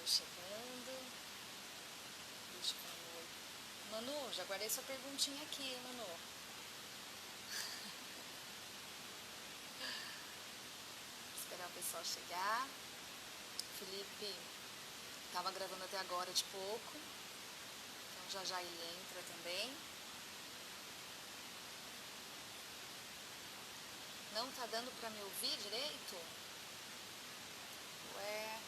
pessoal chegando. Deixa eu dar um oi. Manu, já guardei sua perguntinha aqui, hein, Manu? Esperar o pessoal chegar. Felipe estava gravando até agora de pouco. Então já já ele entra também. Não tá dando pra me ouvir direito? Ué.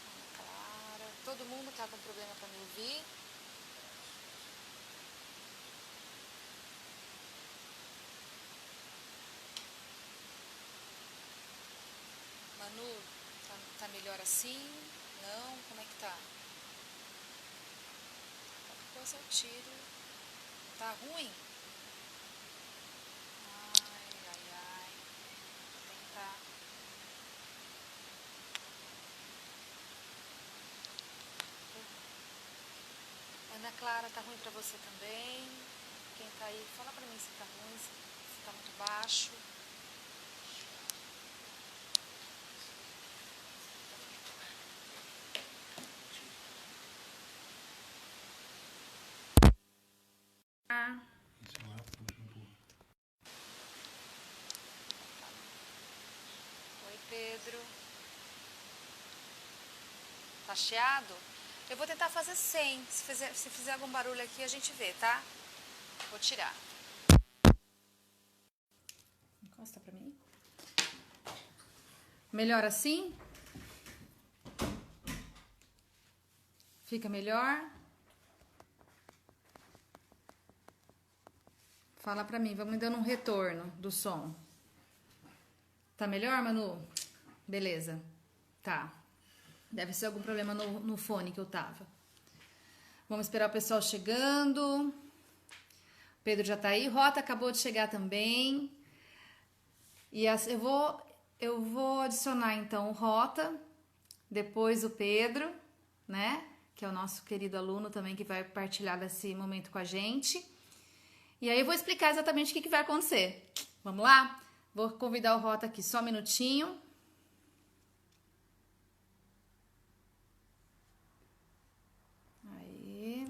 Ana Clara. Todo mundo tá com problema pra me ouvir? Manu, tá melhor assim? Não? Como é que tá? Qualquer coisa eu tiro. Tá ruim? Ai. Vou tentar. Ana Clara, tá ruim pra você também? Quem tá aí, fala pra mim se tá ruim, se tá muito baixo. Oi, Pedro. Tá chiado? Eu vou tentar fazer sem. Se fizer algum barulho aqui, a gente vê, tá? Vou tirar. Encosta pra mim. Melhor assim? Fica melhor? Fala pra mim, vamos dando um retorno do som. Tá melhor, Manu? Beleza. Tá. Deve ser algum problema no fone que eu tava. Vamos esperar o pessoal chegando. Pedro já tá aí. Rota acabou de chegar também. E eu vou adicionar então o Rota, depois o Pedro, né? Que é o nosso querido aluno também que vai partilhar desse momento com a gente. E aí eu vou explicar exatamente o que vai acontecer. Vamos lá? Vou convidar o Rota aqui só um minutinho. Aí.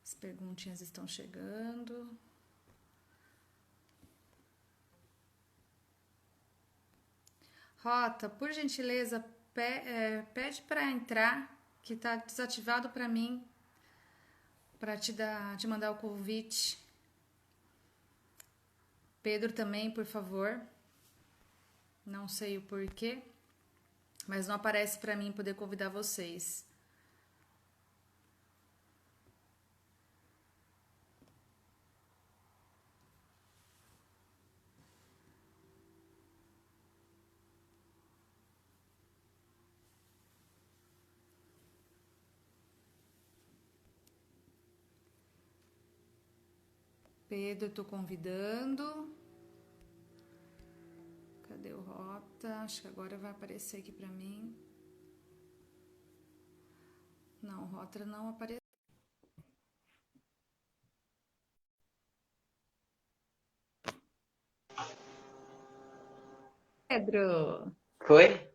As perguntinhas estão chegando. Rota, por gentileza, pede para entrar, que tá desativado para mim, para te mandar o convite. Pedro também, por favor. Não sei o porquê, mas não aparece para mim poder convidar vocês. Pedro, tô convidando. Cadê o Rota? Acho que agora vai aparecer aqui pra mim. Não, o Rota não apareceu. Pedro! Foi?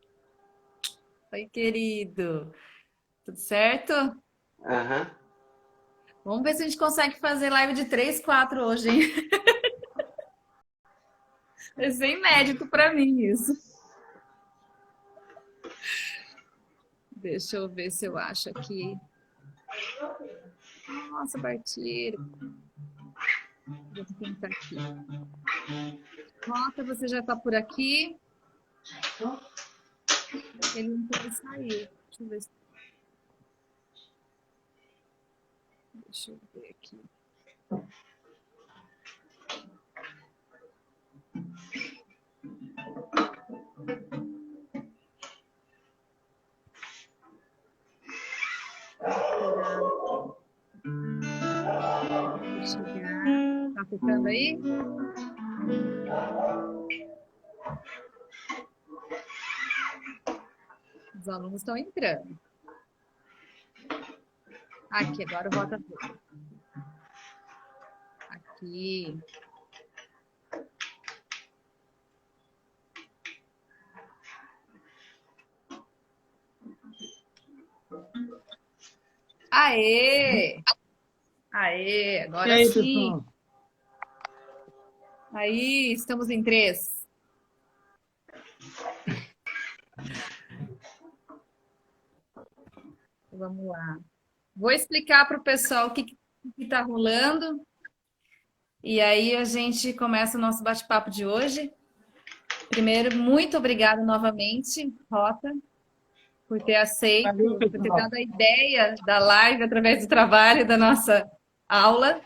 Oi, querido! Tudo certo? Aham. Vamos ver se a gente consegue fazer live de 3, 4 hoje, hein? Vai ser inédito pra mim isso. Deixa eu ver se eu acho aqui. Nossa, Bartiro. Vou tentar aqui. Rota, você já tá por aqui? Ele entrou e saiu. Deixa eu ver. Deixa eu ver aqui. Vou chegar. Tá ficando aí? Os alunos estão entrando. Aqui, agora o Rota foi. aqui. Aê! Aê, E agora aí, sim. pessoal? Aí, estamos em 3. Vamos lá. Vou explicar para o pessoal o que está rolando. E aí a gente começa o nosso bate-papo de hoje. Primeiro, muito obrigada novamente, Rota, por ter Valeu, aceito, por ter pessoal. dado a ideia da live através do trabalho da nossa aula.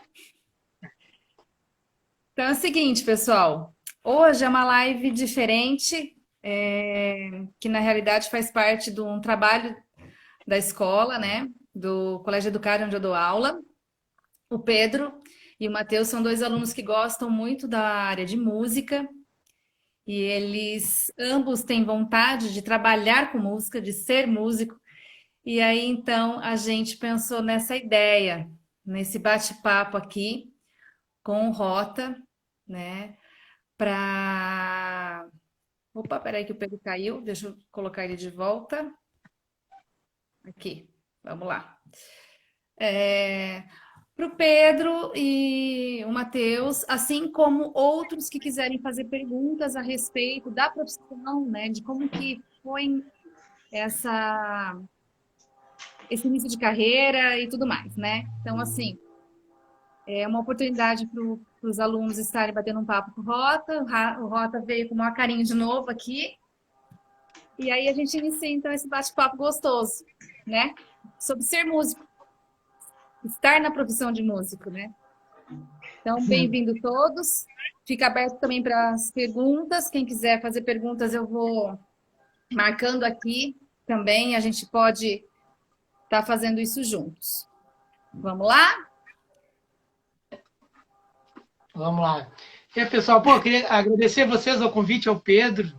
Então é o seguinte, pessoal. Hoje é uma live diferente, que na realidade faz parte de um trabalho da escola, né? Do Colégio Educado, onde eu dou aula. O Pedro e o Matheus são dois alunos que gostam muito da área de música e eles ambos têm vontade de trabalhar com música, de ser músico. E aí então a gente pensou nessa ideia, nesse bate-papo aqui com o Rota, né? Para. Opa, peraí que o Pedro caiu, deixa eu colocar ele de volta. Aqui, vamos lá. Para o Pedro e o Matheus, assim como outros que quiserem fazer perguntas a respeito da profissão, né, de como que foi essa, esse início de carreira e tudo mais, né? Então, assim, é uma oportunidade para os alunos estarem batendo um papo com o Rota. O Rota veio com o maior carinho de novo aqui. E aí a gente inicia, então, esse bate-papo gostoso, né? Sobre ser músico, estar na profissão de músico, né? Então, bem-vindo todos. Fica aberto também para as perguntas. Quem quiser fazer perguntas, eu vou marcando aqui também. A gente pode estar fazendo isso juntos. Vamos lá? Vamos lá. E aí, pessoal, pô, eu queria agradecer a vocês o convite, ao Pedro.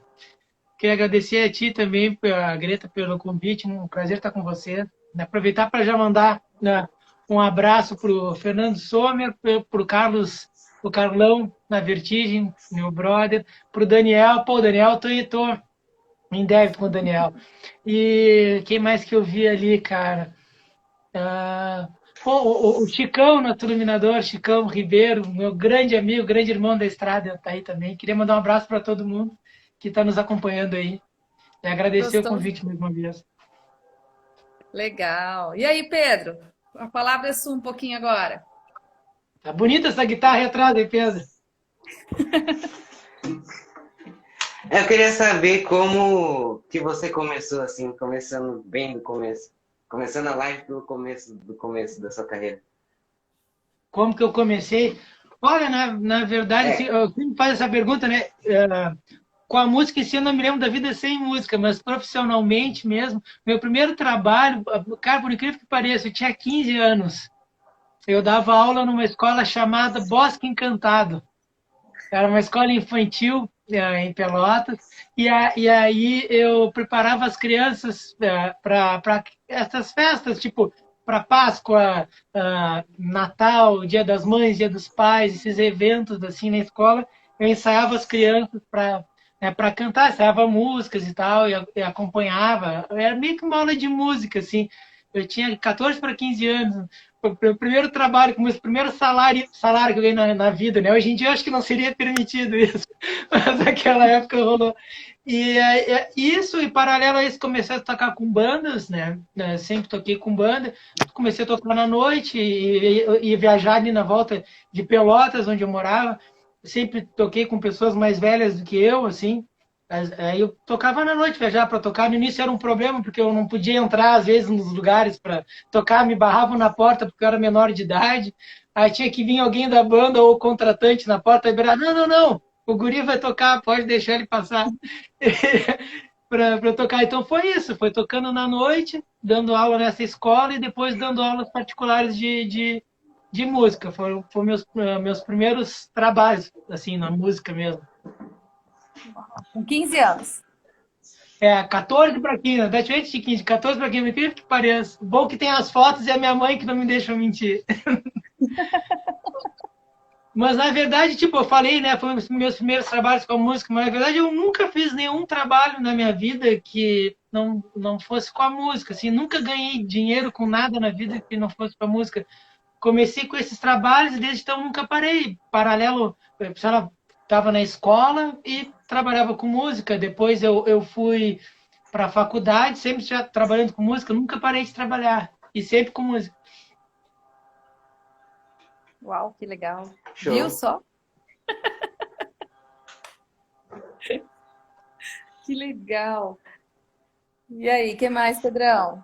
Queria agradecer a ti também, a Greta, pelo convite. Um prazer estar com você. Aproveitar para já mandar, né, um abraço para o Fernando Sommer, para o Carlos, o Carlão, na Vertigem, meu brother, para o Daniel. Pô, Daniel, tô em débito com o Daniel. E quem mais que eu vi ali, cara? Ah, pô, o Chicão, nosso iluminador, Chicão Ribeiro, meu grande amigo, grande irmão da estrada, tá aí também. Queria mandar um abraço para todo mundo que está nos acompanhando aí. E agradecer o Gostoso. convite mais uma vez. Legal. E aí, Pedro? A palavra é sua um pouquinho agora. Tá bonita essa guitarra aí atrás, hein, Pedro? Eu queria saber como que você começou, assim, começando bem do começo. Começando a live do começo da sua carreira. Como que eu comecei? Olha, na verdade, assim, É, eu sempre faz essa pergunta, né? Com a música, esse eu não me lembro da vida sem música, mas profissionalmente mesmo, meu primeiro trabalho, cara, por incrível que pareça, eu tinha 15 anos. Eu dava aula numa escola chamada Bosque Encantado. Era uma escola infantil, em Pelotas, e aí eu preparava as crianças para essas festas, tipo para Páscoa, Natal, Dia das Mães, Dia dos Pais, esses eventos assim na escola. Eu ensaiava as crianças para cantar, ensaiava músicas e tal, e acompanhava. Era meio que uma aula de música, assim. Eu tinha 14 para 15 anos. Foi o primeiro trabalho, com o meu primeiro salário que eu ganhei na vida, né? Hoje em dia eu acho que não seria permitido isso, mas naquela época rolou. Isso, em paralelo a isso, comecei a tocar com bandas, né? Sempre toquei com banda. Comecei a tocar na noite e viajar ali na volta de Pelotas, onde eu morava. Sempre toquei com pessoas mais velhas do que eu, assim. Aí eu tocava na noite, viajar para tocar. No início era um problema, porque eu não podia entrar, às vezes, nos lugares para tocar, me barravam na porta porque eu era menor de idade. Aí tinha que vir alguém da banda ou contratante na porta e virar, não, não, não, o guri vai tocar, pode deixar ele passar para tocar. Então foi isso, foi tocando na noite, dando aula nessa escola e depois dando aulas particulares de música. Foram meus primeiros trabalhos, assim, na música mesmo. Com 15 anos. 14 para 15, até de 15, 14 para 15, me incrível que pareça. Bom que tem as fotos e a minha mãe que não me deixa mentir. Mas, na verdade, tipo, eu falei, né, foi um dos meus primeiros trabalhos com a música, mas, na verdade, eu nunca fiz nenhum trabalho na minha vida que não fosse com a música, assim, nunca ganhei dinheiro com nada na vida que não fosse com a música. Comecei com esses trabalhos e desde então nunca parei. Paralelo, eu estava na escola e trabalhava com música. Depois eu fui para a faculdade, sempre já trabalhando com música, nunca parei de trabalhar. E sempre com música. Uau, que legal. Show. Viu só? Que legal. E aí, que mais, Pedrão?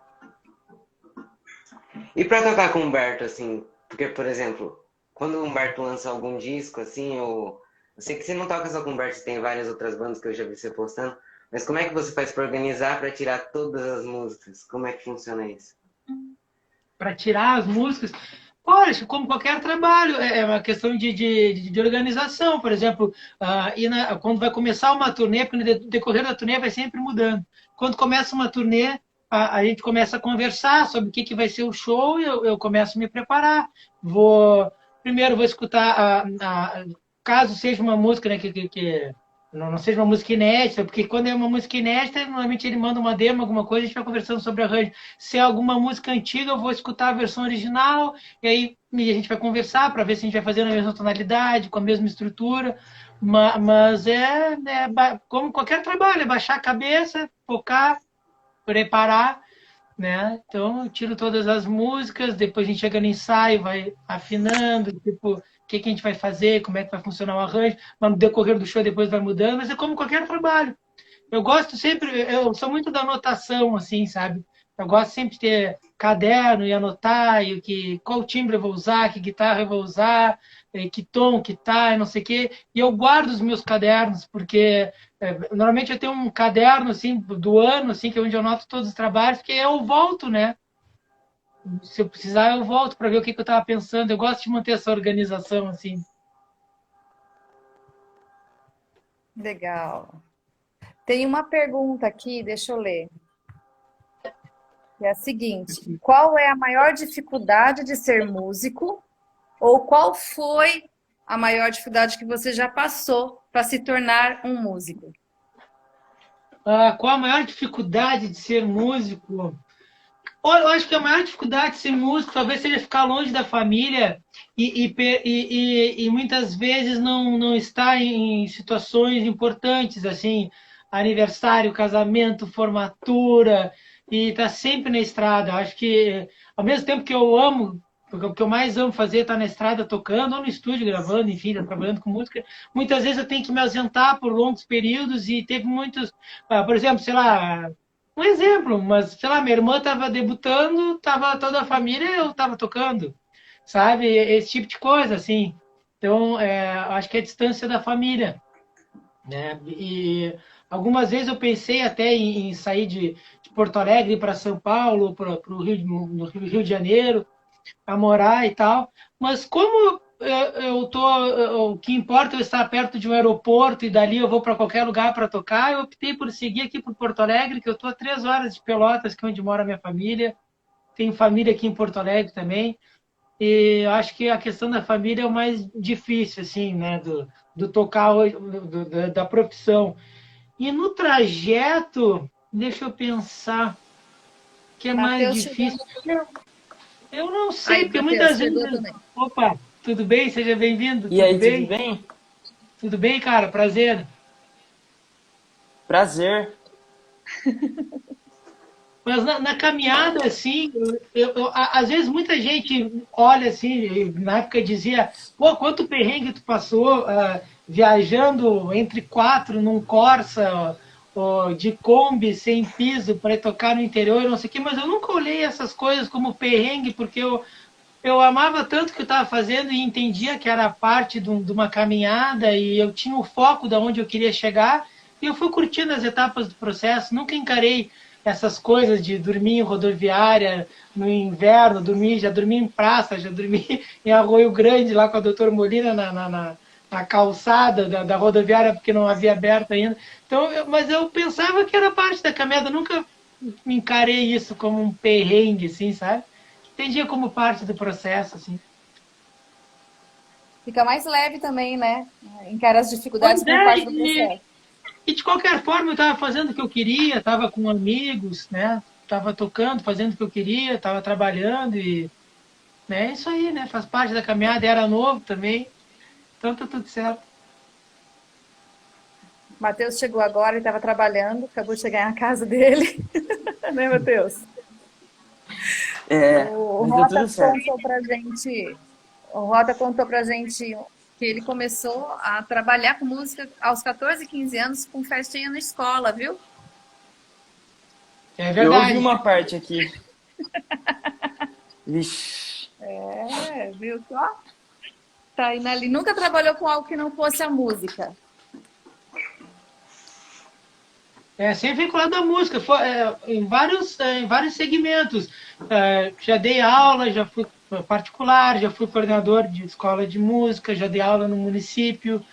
E pra tocar com o Humberto, assim, porque, por exemplo, quando o Humberto lança algum disco, assim, eu sei que você não toca só com o Humberto, tem várias outras bandas que eu já vi você postando, mas como é que você faz pra organizar, pra tirar todas as músicas? Como é que funciona isso? Para tirar as músicas. Olha, como qualquer trabalho, é uma questão de organização. Por exemplo, quando vai começar uma turnê, porque no decorrer da turnê vai sempre mudando. Quando começa uma turnê, a gente começa a conversar sobre o que vai ser o show e eu começo a me preparar. Primeiro vou escutar, caso seja uma música, né, que não seja uma música inédita, porque quando é uma música inédita, normalmente ele manda uma demo, alguma coisa, a gente vai conversando sobre arranjo. Se é alguma música antiga, eu vou escutar a versão original, e aí a gente vai conversar para ver se a gente vai fazer na mesma tonalidade, com a mesma estrutura. Mas como qualquer trabalho, é baixar a cabeça, focar, preparar, né? Então, eu tiro todas as músicas, depois a gente chega no ensaio, vai afinando, tipo, o que a gente vai fazer, como é que vai funcionar o arranjo, mas no decorrer do show depois vai mudando, mas é como qualquer trabalho. Eu gosto sempre, eu sou muito da anotação, assim, sabe? Eu gosto sempre de ter caderno e anotar, qual timbre eu vou usar, que guitarra eu vou usar, que tom que tá, e não sei o quê. E eu guardo os meus cadernos, porque normalmente eu tenho um caderno, assim, do ano, assim, que é onde eu anoto todos os trabalhos, porque eu volto, né? Se eu precisar, eu volto para ver o que eu estava pensando. Eu gosto de manter essa organização, assim. Legal. Tem uma pergunta aqui, deixa eu ler. É a seguinte: qual é a maior dificuldade de ser músico? Ou qual foi a maior dificuldade que você já passou para se tornar um músico? Qual a maior dificuldade de ser músico? Eu acho que a maior dificuldade de ser músico talvez seja ficar longe da família e muitas vezes não estar em situações importantes, assim, aniversário, casamento, formatura, e estar sempre na estrada. Eu acho que, ao mesmo tempo que eu amo, porque o que eu mais amo fazer é estar na estrada tocando, ou no estúdio gravando, enfim, trabalhando com música, muitas vezes eu tenho que me ausentar por longos períodos e teve muitos, por exemplo, sei lá, um exemplo, mas, sei lá, minha irmã estava debutando, estava toda a família e eu estava tocando, sabe? Esse tipo de coisa, assim. Então, acho que é a distância da família, né? E algumas vezes eu pensei até em sair de Porto Alegre para São Paulo, para o no Rio de Janeiro, a morar e tal, mas como o que importa é eu estar perto de um aeroporto e dali eu vou para qualquer lugar para tocar, eu optei por seguir aqui por Porto Alegre, que eu estou a 3 horas de Pelotas, que é onde mora a minha família. Tenho família aqui em Porto Alegre também. E eu acho que a questão da família é o mais difícil, assim, né, do tocar hoje, da profissão. E no trajeto, deixa eu pensar, o que é mais Matheus difícil? chegando. Eu não sei, Aí, porque Matheus, muitas chegou vezes. também. Opa, tudo bem? Seja bem-vindo. E Tudo aí, tudo bem? bem? Tudo bem, cara? Prazer. Prazer. Mas na caminhada, assim, às vezes muita gente olha assim, na época dizia, pô, quanto perrengue tu passou viajando entre quatro num Corsa ó, de Kombi sem piso para tocar no interior, não sei o quê, mas eu nunca olhei essas coisas como perrengue, porque eu amava tanto o que eu estava fazendo e entendia que era parte de uma caminhada e eu tinha o foco de onde eu queria chegar e eu fui curtindo as etapas do processo, nunca encarei essas coisas de dormir em rodoviária no inverno, já dormi em praça, já dormi em Arroio Grande lá com a doutora Molina na calçada da rodoviária porque não havia aberto ainda. Então, mas eu pensava que era parte da caminhada, nunca me encarei isso como um perrengue, assim, sabe? Entendia como parte do processo, assim. Fica mais leve também, né? Encara as dificuldades Pois como é, parte do processo. e de qualquer forma eu estava fazendo o que eu queria, estava com amigos, né? Estava tocando, fazendo o que eu queria, estava trabalhando e, né? É isso aí, né? Faz parte da caminhada, era novo também, então tá tudo certo. O Matheus chegou agora, ele estava trabalhando, acabou de chegar na casa dele, né, Matheus? É, O mas deu Rota tudo certo. contou pra gente, o Rota contou pra gente que ele começou a trabalhar com música aos 14, 15 anos com festinha na escola, viu? É Eu ouvi verdade. uma parte aqui. Vixe. É, viu só? Tá indo ali. Nunca trabalhou com algo que não fosse a música. É, sempre vinculado à música, em vários segmentos. Já dei aula, já fui particular, já fui coordenador de escola de música, já dei aula no município,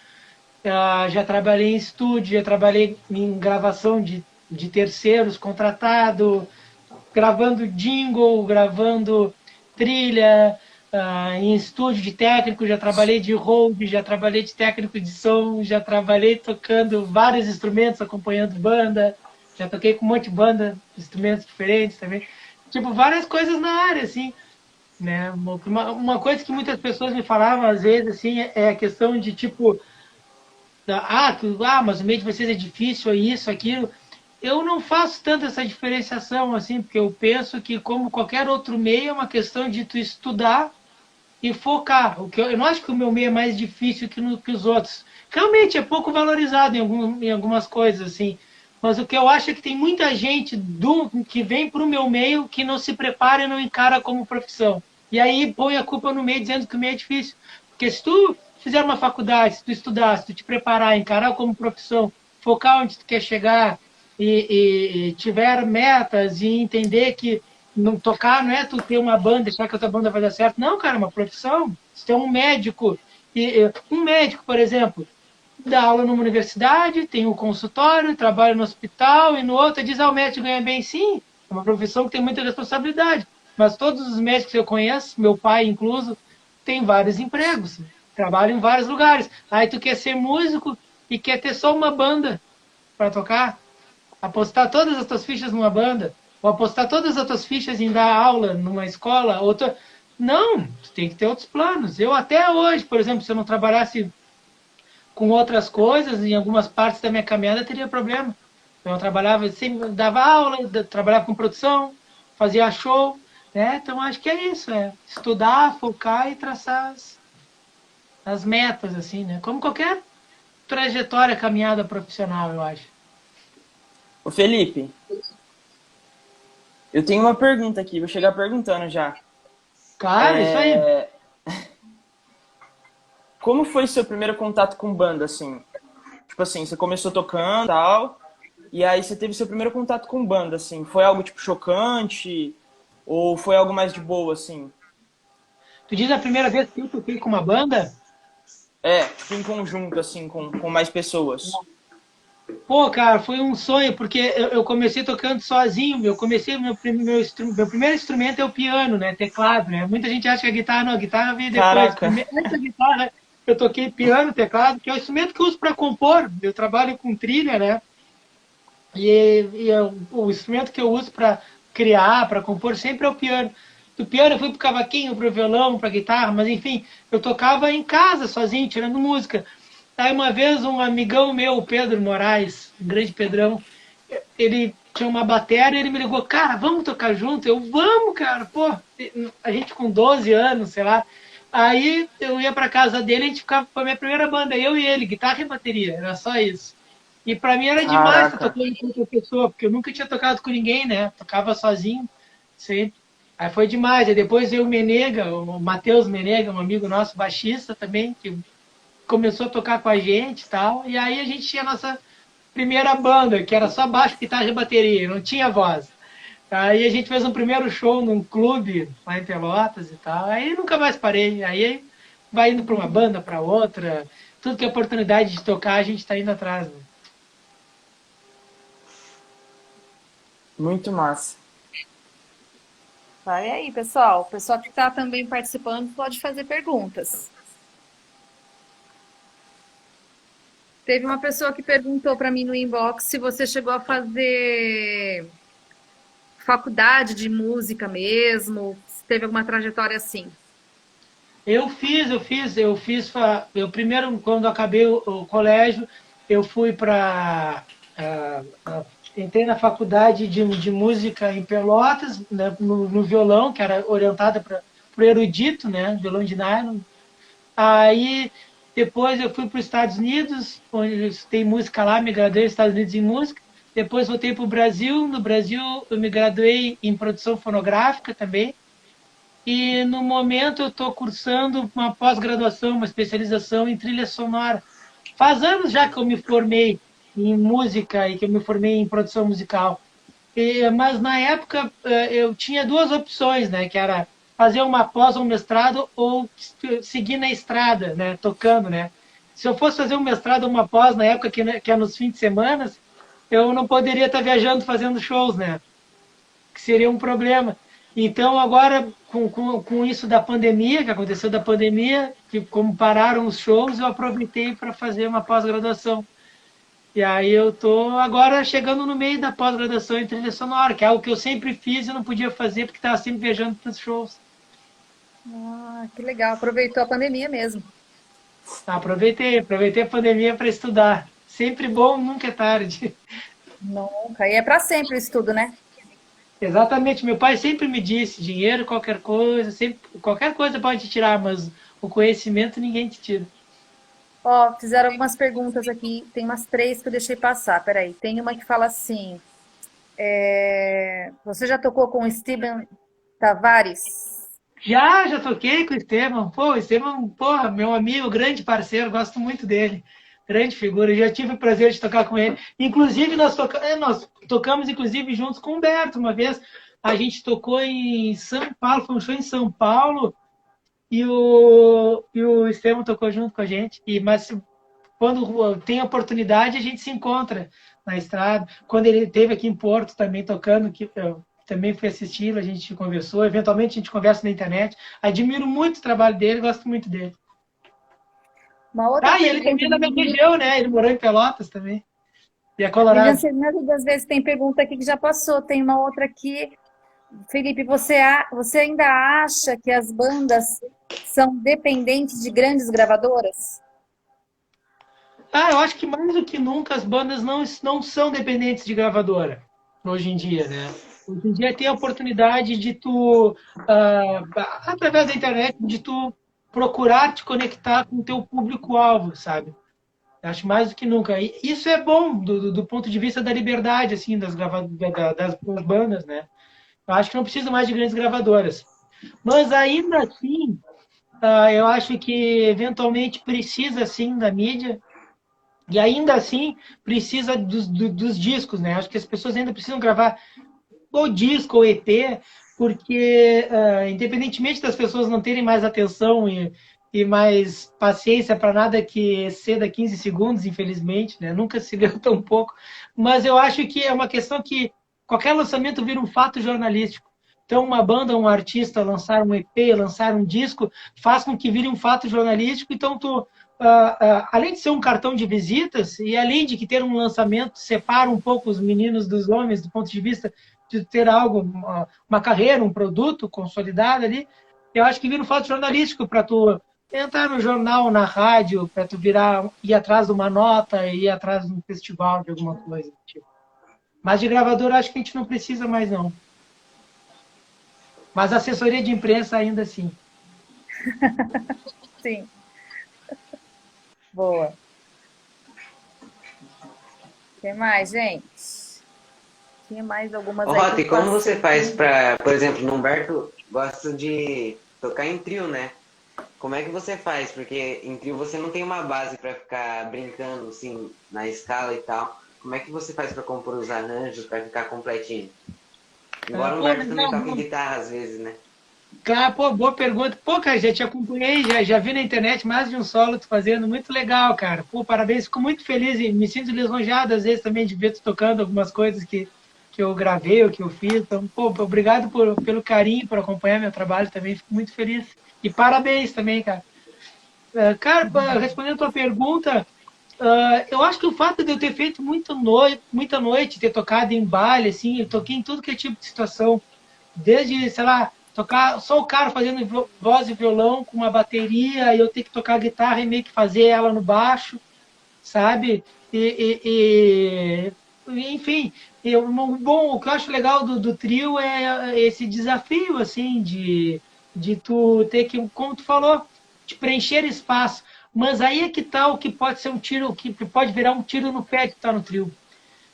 já trabalhei em estúdio, já trabalhei em gravação de terceiros contratado, gravando jingle, gravando trilha, em estúdio de técnico, já trabalhei de hold, já trabalhei de técnico de som, já trabalhei tocando vários instrumentos, acompanhando banda, já toquei com um monte de banda, instrumentos diferentes também. Tipo, várias coisas na área, assim, né? Uma coisa que muitas pessoas me falavam, às vezes, assim, é a questão de, tipo, mas o meio de vocês é difícil, é isso, aquilo. Eu não faço tanto essa diferenciação, assim, porque eu penso que, como qualquer outro meio, é uma questão de tu estudar e focar. Eu não acho que o meu meio é mais difícil que os outros. Realmente é pouco valorizado em algumas coisas, assim. Mas o que eu acho é que tem muita gente que vem para o meu meio que não se prepara e não encara como profissão. E aí põe a culpa no meio dizendo que o meio é difícil. Porque se tu fizer uma faculdade, se tu estudar, se tu te preparar, encarar como profissão, focar onde tu quer chegar e tiver metas e entender que não tocar não é tu ter uma banda, achar que a tua banda vai dar certo. Não, cara, é uma profissão. Se tu é um médico, um médico, por exemplo, dá aula numa universidade, tem um consultório, trabalha no hospital, e no outro diz, o médico ganha bem, sim. É uma profissão que tem muita responsabilidade. Mas todos os médicos que eu conheço, meu pai incluso, tem vários empregos, trabalham em vários lugares. Aí tu quer ser músico e quer ter só uma banda para tocar, apostar todas as tuas fichas numa banda, ou apostar todas as tuas fichas em dar aula numa escola, não, tu tem que ter outros planos. Eu até hoje, por exemplo, se eu não trabalhasse com outras coisas, em algumas partes da minha caminhada teria problema. Eu trabalhava, sempre dava aula, trabalhava com produção, fazia show, né? Então acho que é isso, estudar, focar e traçar as metas, assim, né? Como qualquer trajetória, caminhada profissional, eu acho. Ô Felipe, eu tenho uma pergunta aqui, vou chegar perguntando já. Claro, isso aí. Como foi seu primeiro contato com banda, assim? Tipo assim, você começou tocando e tal, e aí você teve seu primeiro contato com banda, assim. Foi algo, tipo, chocante? Ou foi algo mais de boa, assim? Tu diz a primeira vez que eu toquei com uma banda? É, tipo, em conjunto, assim, com mais pessoas. Pô, cara, foi um sonho, porque eu comecei tocando sozinho. Eu comecei, meu primeiro instrumento é o piano, né? Teclado, né? Muita gente acha que a guitarra não, a guitarra veio depois. Caraca, Primeiro, antes da guitarra, eu toquei piano, teclado, que é o instrumento que eu uso para compor. Eu trabalho com trilha, né? O instrumento que eu uso para criar, para compor, sempre é o piano. Do piano eu fui pro cavaquinho, pro violão, pra guitarra, mas enfim, eu tocava em casa, sozinho, tirando música. Aí uma vez um amigão meu, o Pedro Moraes, um grande Pedrão, ele tinha uma bateria, ele me ligou, cara, vamos tocar junto? Eu, vamos, cara, pô, a gente com 12 anos, sei lá. Aí eu ia pra casa dele, a gente ficava com a minha primeira banda, eu e ele, guitarra e bateria, era só isso. E pra mim era demais estar caraca. tocando com outra pessoa, porque eu nunca tinha tocado com ninguém, né? Tocava sozinho, sempre. Aí foi demais. Aí depois veio o Menega, o Matheus Menega, um amigo nosso, baixista também, que começou a tocar com a gente e tal. E aí a gente tinha a nossa primeira banda, que era só baixo, guitarra e bateria, não tinha voz. Aí a gente fez um primeiro show num clube lá em Pelotas e tal. Aí nunca mais parei. Aí vai indo para uma banda, para outra. Tudo que é oportunidade de tocar, a gente está indo atrás. Né? Muito massa. Vai aí, pessoal. O pessoal que está também participando pode fazer perguntas. Teve uma pessoa que perguntou para mim no inbox se você chegou a fazer faculdade de música mesmo, se teve alguma trajetória assim. Eu primeiro, quando acabei o colégio, eu fui para. Entrei na faculdade de música em Pelotas, né, no violão, que era orientada para o erudito, né, violão de nylon. Aí, depois eu fui para os Estados Unidos, onde eu estudei música lá, me graduei nos Estados Unidos em música. Depois voltei para o Brasil. No Brasil, eu me graduei em produção fonográfica também. E no momento eu estou cursando uma pós-graduação, uma especialização em trilha sonora. Faz anos já que eu me formei em música e que eu me formei em produção musical. Mas na época eu tinha duas opções, né? Que era fazer uma pós ou um mestrado ou seguir na estrada, né? Tocando, né? Se eu fosse fazer um mestrado ou uma pós na época que é nos fins de semana, eu não poderia estar viajando fazendo shows, né? Que seria um problema. Então, agora, com isso da pandemia, que aconteceu da pandemia, que como pararam os shows, eu aproveitei para fazer uma pós-graduação. E aí eu estou agora chegando no meio da pós-graduação em trilha sonora, que é algo que eu sempre fiz e não podia fazer porque estava sempre viajando para os shows. Ah, que legal, aproveitou a pandemia mesmo. Aproveitei a pandemia para estudar. Sempre bom, nunca é tarde. Nunca. E é para sempre o estudo, né? Exatamente, meu pai sempre me disse, dinheiro, qualquer coisa pode te tirar, mas o conhecimento ninguém te tira. Ó, fizeram algumas perguntas aqui, tem umas três que eu deixei passar, peraí. Tem uma que fala assim, você já tocou com o Steven Tavares? Já toquei com o Esteban. Pô, o Esteban, porra, meu amigo, grande parceiro, gosto muito dele. Grande figura, já tive o prazer de tocar com ele. Inclusive, nós tocamos inclusive juntos com o Humberto uma vez. A gente tocou em São Paulo, foi um show em São Paulo, e o Esteban tocou junto com a gente. Mas quando tem oportunidade, a gente se encontra na estrada. Quando ele esteve aqui em Porto também tocando, que eu também fui assisti-lo, a gente conversou. Eventualmente a gente conversa na internet. Admiro muito o trabalho dele, gosto muito dele. Uma outra E ele também é da minha região, né? Ele morou em Pelotas também. E é Colorado. das vezes tem pergunta aqui que já passou. Tem uma outra aqui. Felipe, você ainda acha que as bandas são dependentes de grandes gravadoras? Eu acho que mais do que nunca as bandas não são dependentes de gravadora, hoje em dia, né? Hoje em dia tem a oportunidade de tu, através da internet, de tu procurar te conectar com o teu público-alvo, sabe? Acho mais do que nunca. E isso é bom do ponto de vista da liberdade, assim, das bandas, né? Eu acho que não precisa mais de grandes gravadoras. Mas ainda assim, eu acho que eventualmente precisa, sim, da mídia. E ainda assim, precisa dos discos, né? Acho que as pessoas ainda precisam gravar ou disco ou EP, porque independentemente das pessoas não terem mais atenção e mais paciência para nada que exceda 15 segundos, infelizmente, né? Nunca se deu tão pouco. Mas eu acho que é uma questão que qualquer lançamento vira um fato jornalístico. Então, uma banda, um artista lançar um EP, lançar um disco, faz com que vire um fato jornalístico. Então, além de ser um cartão de visitas e além de que ter um lançamento separa um pouco os meninos dos homens do ponto de vista de ter algo, uma carreira, um produto consolidado ali, eu acho que vira um fato jornalístico para tu entrar no jornal, na rádio, para tu ir atrás de uma nota, ir atrás de um festival, de alguma coisa. Tipo. Mas de gravador acho que a gente não precisa mais, não. Mas assessoria de imprensa ainda sim. Sim. Boa. O que mais, gente? Tinha mais algumas aí. Rota, e como você faz para, por exemplo, no Humberto gosta de tocar em trio, né? Como é que você faz? Porque em trio você não tem uma base para ficar brincando assim na escala e tal. Como é que você faz para compor os arranjos para ficar completinho? Embora o Humberto também toque guitarra às vezes, né? Claro, pô, boa pergunta. Pô, cara, já te acompanhei, já vi na internet mais de um solo tu fazendo, muito legal, cara. Pô, parabéns, fico muito feliz e me sinto lisonjeado às vezes também de ver tu tocando algumas coisas que eu gravei, ou que eu fiz. Então, pô, obrigado pelo carinho, por acompanhar meu trabalho também, fico muito feliz. E parabéns também, cara. Cara, respondendo a tua pergunta, Eu acho que o fato de eu ter feito muita noite, ter tocado em baile, assim, eu toquei em tudo que é tipo de situação. Desde, sei lá, tocar só o cara fazendo voz e violão com uma bateria, e eu ter que tocar guitarra e meio que fazer ela no baixo, sabe? Enfim, o que eu acho legal do trio é esse desafio, assim, de tu ter que, como tu falou, de preencher espaço. Mas aí é que tá o que pode ser um tiro, que pode virar um tiro no pé de estar no trio.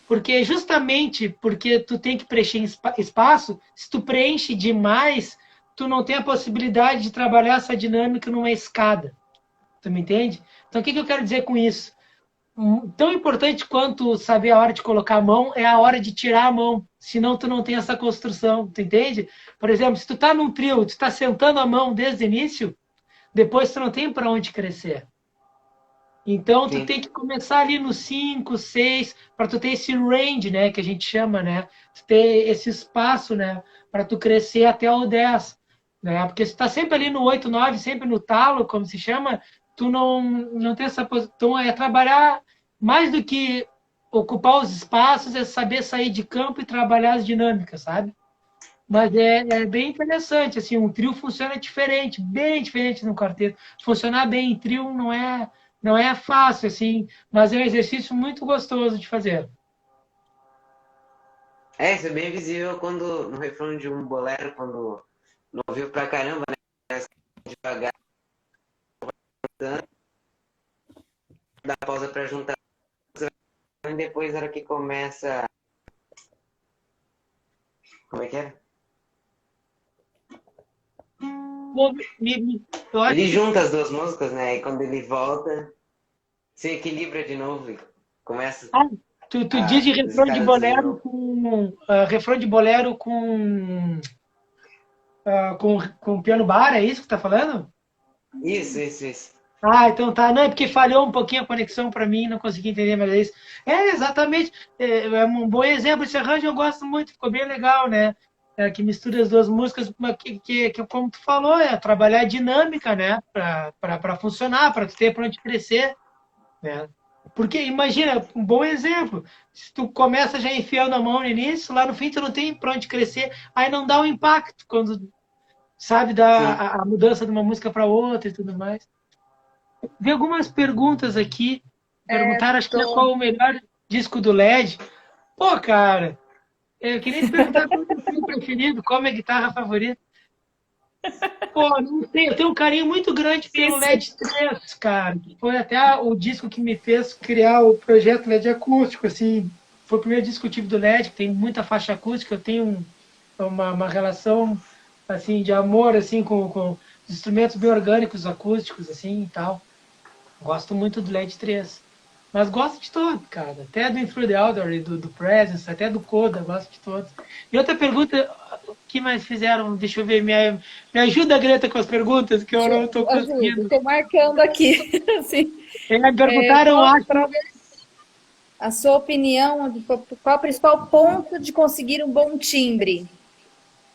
Porque justamente porque tu tem que preencher espaço, se tu preenche demais, tu não tem a possibilidade de trabalhar essa dinâmica numa escada. Tu me entende? Então, o que eu quero dizer com isso? Tão importante quanto saber a hora de colocar a mão é a hora de tirar a mão. Senão tu não tem essa construção, tu entende? Por exemplo, se tu tá num trio, tu tá sentando a mão desde o início, depois tu não tem para onde crescer. Então, tu Sim. tem que começar ali no 5, 6, para tu ter esse range, né, que a gente chama, né? Tu ter esse espaço, né, para tu crescer até o 10, né? Porque se tu tá sempre ali no 8, 9, sempre no talo, como se chama, tu não tem essa posição. Então, é trabalhar mais do que ocupar os espaços, é saber sair de campo e trabalhar as dinâmicas, sabe? Mas é bem interessante, assim, um trio funciona diferente, bem diferente no quarteto. Funcionar bem em trio não é fácil, assim, mas é um exercício muito gostoso de fazer. Isso é bem visível quando no refrão de um bolero, quando não ouviu pra caramba, né? Devagar, dá pausa pra juntar, e depois na hora que começa. Como é que é? Pô, eu acho Ele que junta as duas músicas, né? E quando ele volta, se equilibra de novo e começa tu diz de as escadas tudo de novo. refrão de bolero com piano bar, é isso que tu tá falando? Isso. Ah, então tá. Não, é porque falhou um pouquinho a conexão para mim, não consegui entender, mas é isso. É, exatamente. É um bom exemplo. Esse arranjo eu gosto muito, ficou bem legal, né? Que mistura as duas músicas, mas como tu falou, é trabalhar a dinâmica, né? Para funcionar, para tu ter para onde crescer, né? Porque imagina, um bom exemplo. Se tu começa já enfiando a mão no início, lá no fim tu não tem para onde crescer, aí não dá o impacto quando, sabe, dá Sim. a mudança de uma música para outra e tudo mais. Vi algumas perguntas aqui. Perguntaram, acho que é Tô. qual o melhor disco do LED. Pô, cara, eu queria te perguntar qual é o teu preferido, qual é a minha guitarra favorita. Pô, não sei, eu tenho um carinho muito grande pelo Difícil. LED 3, cara. Que foi até o disco que me fez criar o projeto LED acústico, assim. Foi o primeiro disco que eu tive do LED, que tem muita faixa acústica. Eu tenho uma relação, assim, de amor, assim, com os instrumentos bem orgânicos, acústicos, assim, e tal. Gosto muito do LED 3. Mas gosto de todo, cara. Até do Intrude Elder e do Presence, até do Coda, gosto de todos. E outra pergunta, o que mais fizeram? Deixa eu ver, me ajuda, Greta, com as perguntas, que eu não estou Ajuda, conseguindo. estou marcando aqui. Assim, Me perguntaram, acho. para ver a sua opinião, qual o principal ponto de conseguir um bom timbre?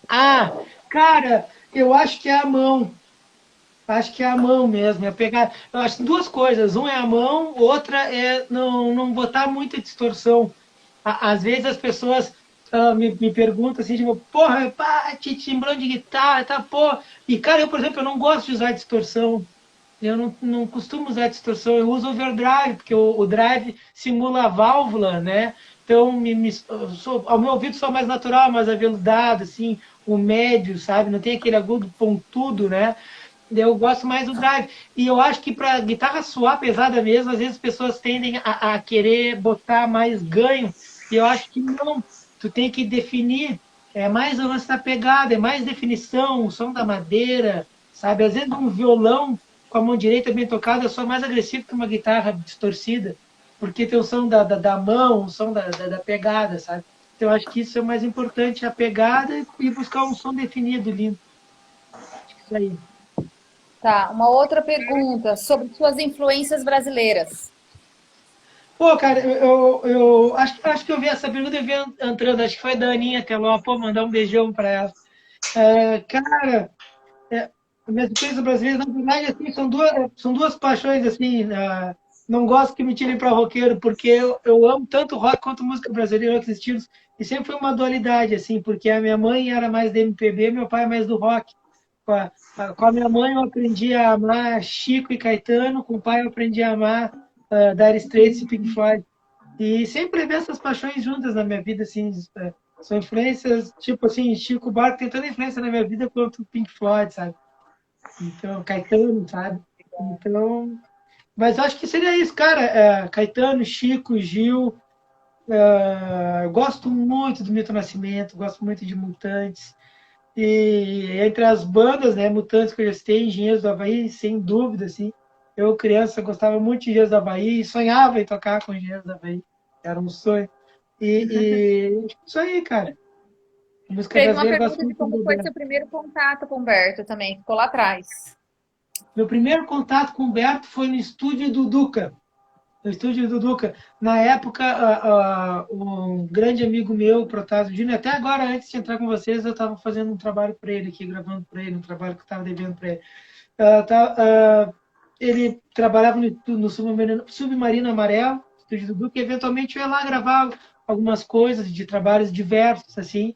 Ah, cara, eu acho que é a mão. Acho que é a mão mesmo, é pegar. Eu acho que duas coisas. Um é a mão, outra é não botar muita distorção. Às vezes as pessoas me perguntam assim, tipo, porra, pá, timbrão de guitarra, tá, pô. E, cara, eu, por exemplo, eu não gosto de usar distorção. Eu não costumo usar distorção, eu uso overdrive, porque o drive simula a válvula, né? Então, ao meu ouvido, sou mais natural, mais aveludado, assim, o médio, sabe? Não tem aquele agudo pontudo, né? Eu gosto mais do drive. E eu acho que para guitarra suar pesada mesmo, às vezes as pessoas tendem a querer botar mais ganho. E eu acho que não. Tu tem que definir. É mais o lance da pegada, é mais definição, o som da madeira, sabe? Às vezes um violão com a mão direita bem tocada é só mais agressivo que uma guitarra distorcida, porque tem o som da mão, o som da pegada, sabe? Então eu acho que isso é o mais importante, a pegada e buscar um som definido, limpo. Acho que isso aí. Tá, uma outra pergunta sobre suas influências brasileiras. Pô, cara, eu acho que eu vi essa pergunta e vi entrando, acho que foi da Aninha Teló, pô, mandar um beijão para ela. Cara, minhas influências brasileiras, na verdade, assim, são duas paixões, assim, não gosto que me tirem para roqueiro, porque eu amo tanto rock quanto música brasileira e outros estilos. E sempre foi uma dualidade, assim, porque a minha mãe era mais da MPB, meu pai mais do rock. Com a minha mãe eu aprendi a amar Chico e Caetano, com o pai eu aprendi a amar Dire Straits e Pink Floyd. E sempre levei essas paixões juntas na minha vida, assim, são influências, tipo assim, Chico Buarque tem tanta influência na minha vida quanto Pink Floyd, sabe? Então, Caetano, sabe? Então, mas acho que seria isso, cara. Caetano, Chico, Gil. Eu gosto muito do Milton Nascimento, gosto muito de Mutantes. E entre as bandas, né, Mutantes que eu já citei, Engenheiros do Havaí, sem dúvida, assim. Eu, criança, gostava muito de Engenheiros do Havaí e sonhava em tocar com Engenheiros do Havaí. Era um sonho. Isso aí, cara. Música Teve uma brasileira, eu gosto pergunta de muito como do foi Roberto. seu primeiro contato com o Humberto também, ficou lá atrás. Meu primeiro contato com o Humberto foi no estúdio do Duca. No estúdio do Duca. Na época, um grande amigo meu, Protásio Júnior, até agora, antes de entrar com vocês, eu estava fazendo um trabalho para ele aqui, gravando para ele, um trabalho que eu estava devendo para ele. Ele trabalhava no Submarino Amarelo, estúdio do Duca, e eventualmente eu ia lá gravar algumas coisas de trabalhos diversos, assim.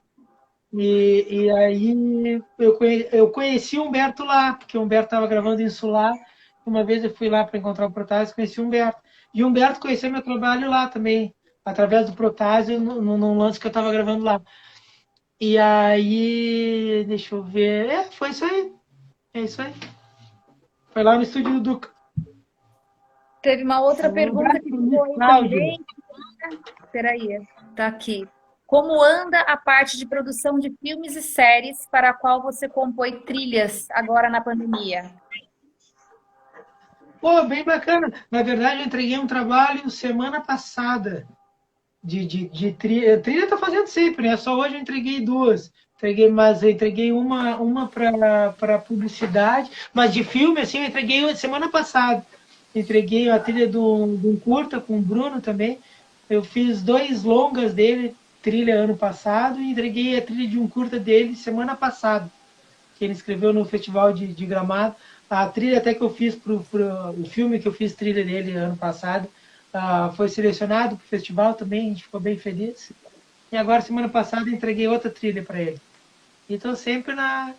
E aí eu conheci o Humberto lá, porque o Humberto estava gravando em Sulá. Uma vez eu fui lá para encontrar o Protásio e conheci o Humberto. E o Humberto conheceu meu trabalho lá também, através do Protásio, num lance que eu estava gravando lá. E aí, deixa eu ver. Foi isso aí. É isso aí. Foi lá no estúdio do Duca. Teve uma outra Um pergunta abraço que pro ficou Luiz aí Cláudio. também. Peraí, tá aqui. Como anda a parte de produção de filmes e séries para a qual você compõe trilhas agora na pandemia? Pô, bem bacana. Na verdade, eu entreguei um trabalho semana passada de trilha. Trilha eu tô fazendo sempre, né? Só hoje eu entreguei duas. Mas eu entreguei uma para publicidade, mas de filme, assim, eu entreguei semana passada. Entreguei a trilha de um curta com o Bruno também. Eu fiz dois longas dele, trilha ano passado, e entreguei a trilha de um curta dele semana passada, que ele escreveu no Festival de Gramado. A trilha até que eu fiz para o filme que eu fiz trilha dele ano passado, foi selecionado para o festival também, a gente ficou bem feliz. E agora, semana passada, entreguei outra trilha para ele. E estou sempre na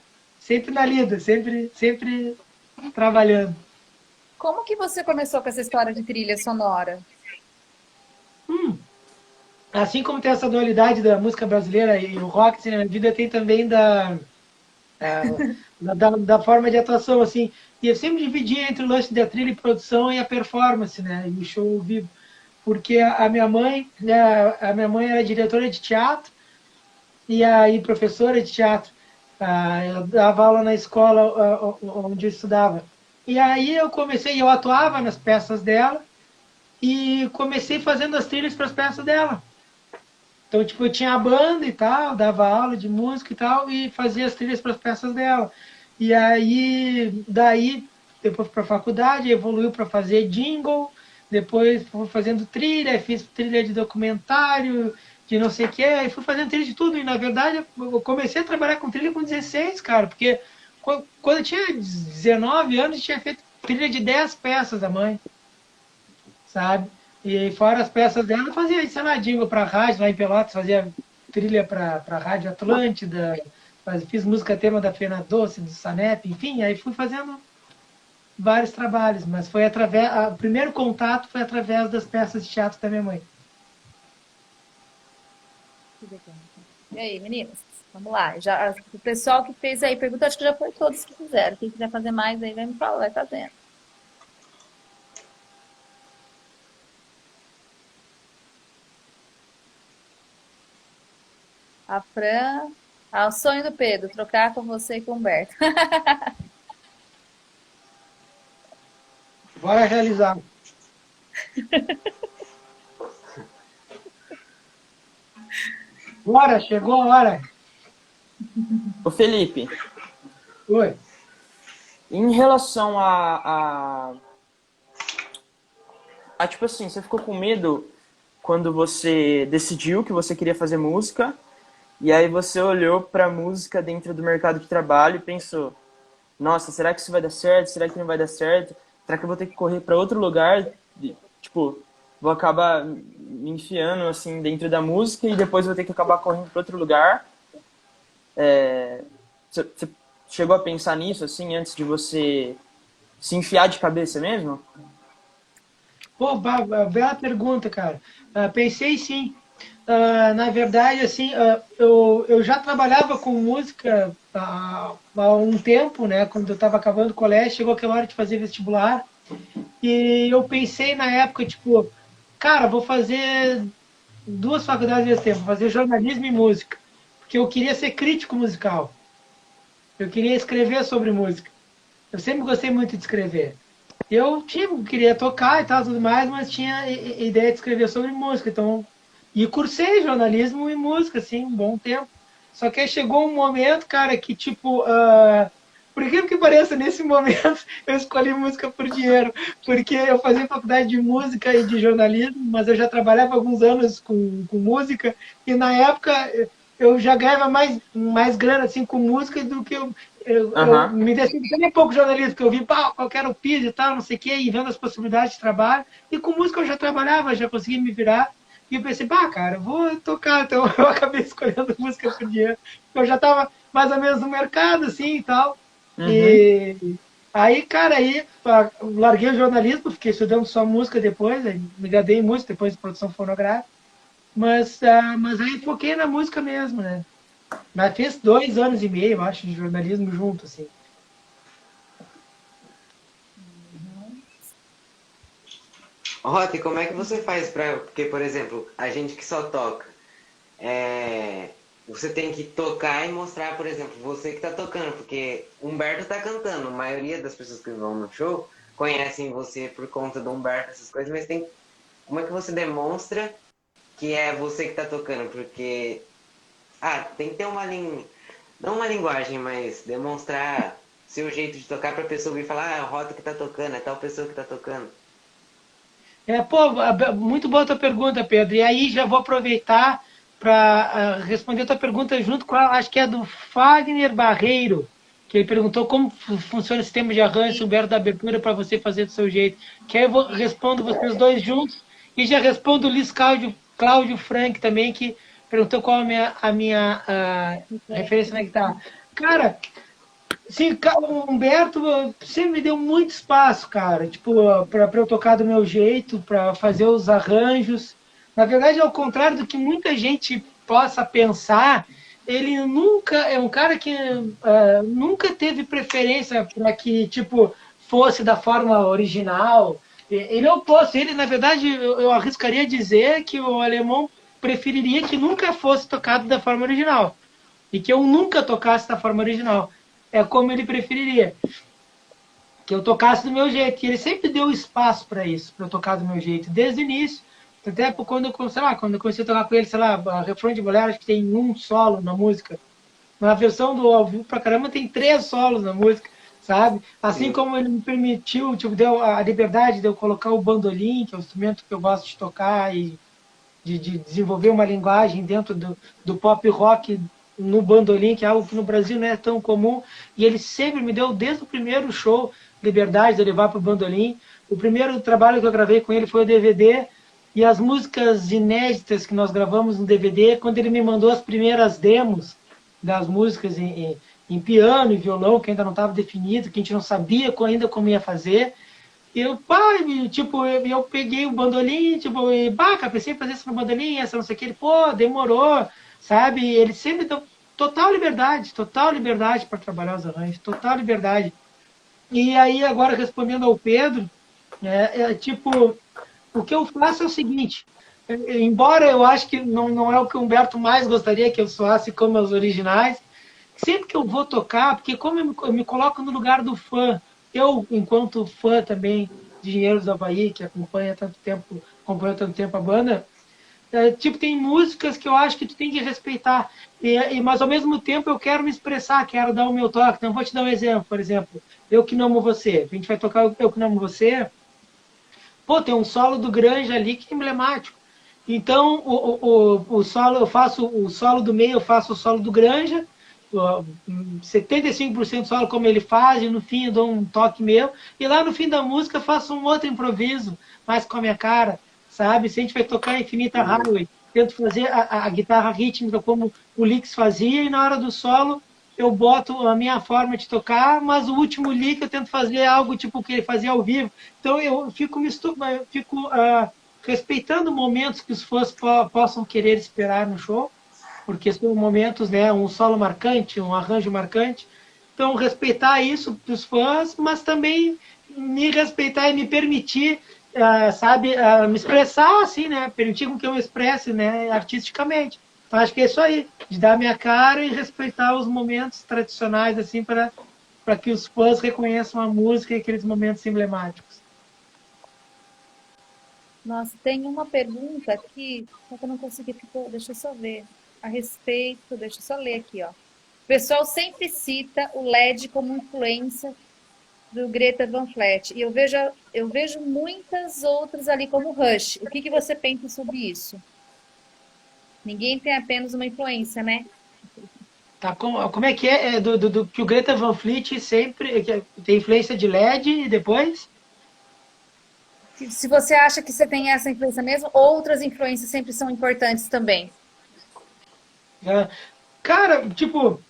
lida, sempre trabalhando. Como que você começou com essa história de trilha sonora? Assim como tem essa dualidade da música brasileira e o rock assim, na minha vida, tem também da forma de atuação, assim. E eu sempre dividia entre o lance da trilha e produção e a performance, né? E o show ao vivo. Porque a minha mãe, né, a minha mãe era diretora de teatro e aí professora de teatro. Eu dava aula na escola onde eu estudava. E aí eu atuava nas peças dela e comecei fazendo as trilhas para as peças dela. Então, tipo, eu tinha a banda e tal, dava aula de música e tal, e fazia as trilhas para as peças dela. E aí, daí, depois para a faculdade, evoluiu para fazer jingle, depois fui fazendo trilha, fiz trilha de documentário, de não sei o que, aí fui fazendo trilha de tudo. E, na verdade, eu comecei a trabalhar com trilha com 16, cara, porque quando eu tinha 19 anos, eu tinha feito trilha de 10 peças da mãe, sabe? E fora as peças dela, eu fazia, sei lá, jingle para rádio, lá em Pelotas, fazia trilha para a Rádio Atlântida, fiz música tema da Fena Doce, do Sanep, enfim, aí fui fazendo vários trabalhos, mas foi o primeiro contato foi através das peças de teatro da minha mãe. E aí, meninas? Vamos lá. Já, o pessoal que fez aí pergunta, acho que já foi todos que fizeram. Quem quiser fazer mais aí, vai me falar, vai fazendo. A Fran. O sonho do Pedro, trocar com você e com o Humberto. Bora realizar. Bora, chegou a hora. Ô Felipe, Oi. em relação tipo assim, você ficou com medo quando você decidiu que você queria fazer música e aí você olhou pra música dentro do mercado de trabalho e pensou, nossa, será que isso vai dar certo? Será que não vai dar certo? Será que eu vou ter que correr para outro lugar tipo, vou acabar me enfiando, assim, dentro da música e depois vou ter que acabar correndo para outro lugar. Você chegou a pensar nisso, assim, antes de você se enfiar de cabeça mesmo? Pô, bela pergunta, cara. Pensei sim. Na verdade, assim, eu já trabalhava com música há um tempo, né? Quando eu estava acabando o colégio, chegou aquela hora de fazer vestibular. E eu pensei na época, tipo, cara, vou fazer duas faculdades ao mesmo tempo, vou fazer jornalismo e música. Porque eu queria ser crítico musical. Eu queria escrever sobre música. Eu sempre gostei muito de escrever. Eu tipo, queria tocar e tal, tudo mais, mas tinha ideia de escrever sobre música. Então, e cursei jornalismo e música, assim, um bom tempo. Só que aí chegou um momento, cara, que tipo, por incrível que pareça, nesse momento eu escolhi música por dinheiro, porque eu fazia faculdade de música e de jornalismo, mas eu já trabalhava há alguns anos com música, e na época eu já ganhava mais grana assim com música do que eu Aham. me decepcionei um pouco com jornalismo, porque eu vi pá, qual que era o piso e tal, não sei o quê, e vendo as possibilidades de trabalho, e com música eu já trabalhava, já conseguia me virar, e eu pensei, bah, cara, eu vou tocar, então eu acabei escolhendo música por dinheiro, eu já estava mais ou menos no mercado, assim, e tal, Uhum. e aí, cara, larguei o jornalismo, fiquei estudando só música depois, aí me gradei em música, depois de produção fonográfica, mas aí foquei na música mesmo, né? Mas fiz 2 anos e meio, eu acho, de jornalismo junto, assim. Rota, e como é que você faz pra. Porque, por exemplo, a gente que só toca, você tem que tocar e mostrar, por exemplo, você que tá tocando, porque Humberto tá cantando. A maioria das pessoas que vão no show conhecem você por conta do Humberto, essas coisas, mas tem. Como é que você demonstra que é você que tá tocando? Porque. Tem que ter uma linha. Não uma linguagem, mas demonstrar seu jeito de tocar pra pessoa vir falar, é o Rota que tá tocando, é tal pessoa que tá tocando. Pô, muito boa a tua pergunta, Pedro. E aí já vou aproveitar para responder a tua pergunta junto com a, acho que é do Fagner Barreiro, que ele perguntou como funciona o sistema de arranjo, se Humberto da abertura para você fazer do seu jeito. Que aí eu respondo vocês dois juntos e já respondo o Luiz Cláudio Frank também, que perguntou qual a minha referência na guitarra. Cara, sim, o Humberto sempre me deu muito espaço, cara, tipo, para eu tocar do meu jeito, para fazer os arranjos. Na verdade, ao contrário do que muita gente possa pensar, ele nunca é um cara que nunca teve preferência para que, tipo, fosse da forma original. Ele é o oposto. Ele, na verdade, eu arriscaria dizer que o alemão preferiria que nunca fosse tocado da forma original e que eu nunca tocasse da forma original. É como ele preferiria, que eu tocasse do meu jeito. E ele sempre deu espaço para isso, para eu tocar do meu jeito, desde o início. Até quando eu comecei a tocar com ele, sei lá, a refrão de bolero, acho que tem um solo na música. Na versão do ao vivo pra caramba tem 3 solos na música, sabe? Assim Sim. como ele me permitiu, tipo, deu a liberdade de eu colocar o bandolim, que é o instrumento que eu gosto de tocar, e de desenvolver uma linguagem dentro do pop rock no bandolim, que é algo que no Brasil não é tão comum, e ele sempre me deu, desde o primeiro show, liberdade de levar para o bandolim. O primeiro trabalho que eu gravei com ele foi o DVD, e as músicas inéditas que nós gravamos no DVD, quando ele me mandou as primeiras demos das músicas em piano e violão, que ainda não estava definido, que a gente não sabia ainda como ia fazer, eu, tipo, eu peguei o bandolim, tipo, cara, pensei em fazer isso no bandolim, essa não sei o que, ele, pô, demorou, sabe? Ele sempre deu total liberdade para trabalhar os arranjos, total liberdade. E aí, agora, respondendo ao Pedro, tipo, o que eu faço é o seguinte, embora eu acho que não é o que o Humberto mais gostaria que eu soasse como os originais, sempre que eu vou tocar, porque como eu me coloco no lugar do fã, eu, enquanto fã também de Engenheiros do Havaí, que acompanha tanto tempo a banda, tipo, tem músicas que eu acho que tu tem que respeitar, mas ao mesmo tempo eu quero me expressar, quero dar o meu toque. Então, vou te dar um exemplo, por exemplo, Eu Que Não Amo Você. A gente vai tocar Eu Que Não Amo Você, pô, tem um solo do Granja ali que é emblemático. Então, o solo, eu faço o solo do meio, eu faço o solo do Granja, 75% solo como ele faz, e no fim eu dou um toque meu, e lá no fim da música eu faço um outro improviso, mais com a minha cara, sabe? Se a gente vai tocar Infinita Highway, tento fazer a guitarra rítmica como o Licks fazia, e na hora do solo eu boto a minha forma de tocar, mas o último lick eu tento fazer algo tipo que ele fazia ao vivo. Então eu fico, respeitando momentos que os fãs possam querer esperar no show, porque são momentos, né, um solo marcante, um arranjo marcante. Então, respeitar isso dos fãs, mas também me respeitar e me permitir, sabe, me expressar assim, né, permitir com que eu me expresse, né, artisticamente. Então, acho que é isso aí, de dar minha cara e respeitar os momentos tradicionais, assim, para que os fãs reconheçam a música e aqueles momentos emblemáticos. Nossa, tem uma pergunta aqui, só que eu não consegui, deixa eu só ver. A respeito, deixa eu só ler aqui, ó. O pessoal sempre cita o LED como influência do Greta Van Fleet. E eu vejo muitas outras ali como Rush. O que você pensa sobre isso? Ninguém tem apenas uma influência, né? Tá, como é que é, que o Greta Van Fleet sempre tem influência de LED e depois? Se você acha que você tem essa influência mesmo, outras influências sempre são importantes também. Cara, tipo,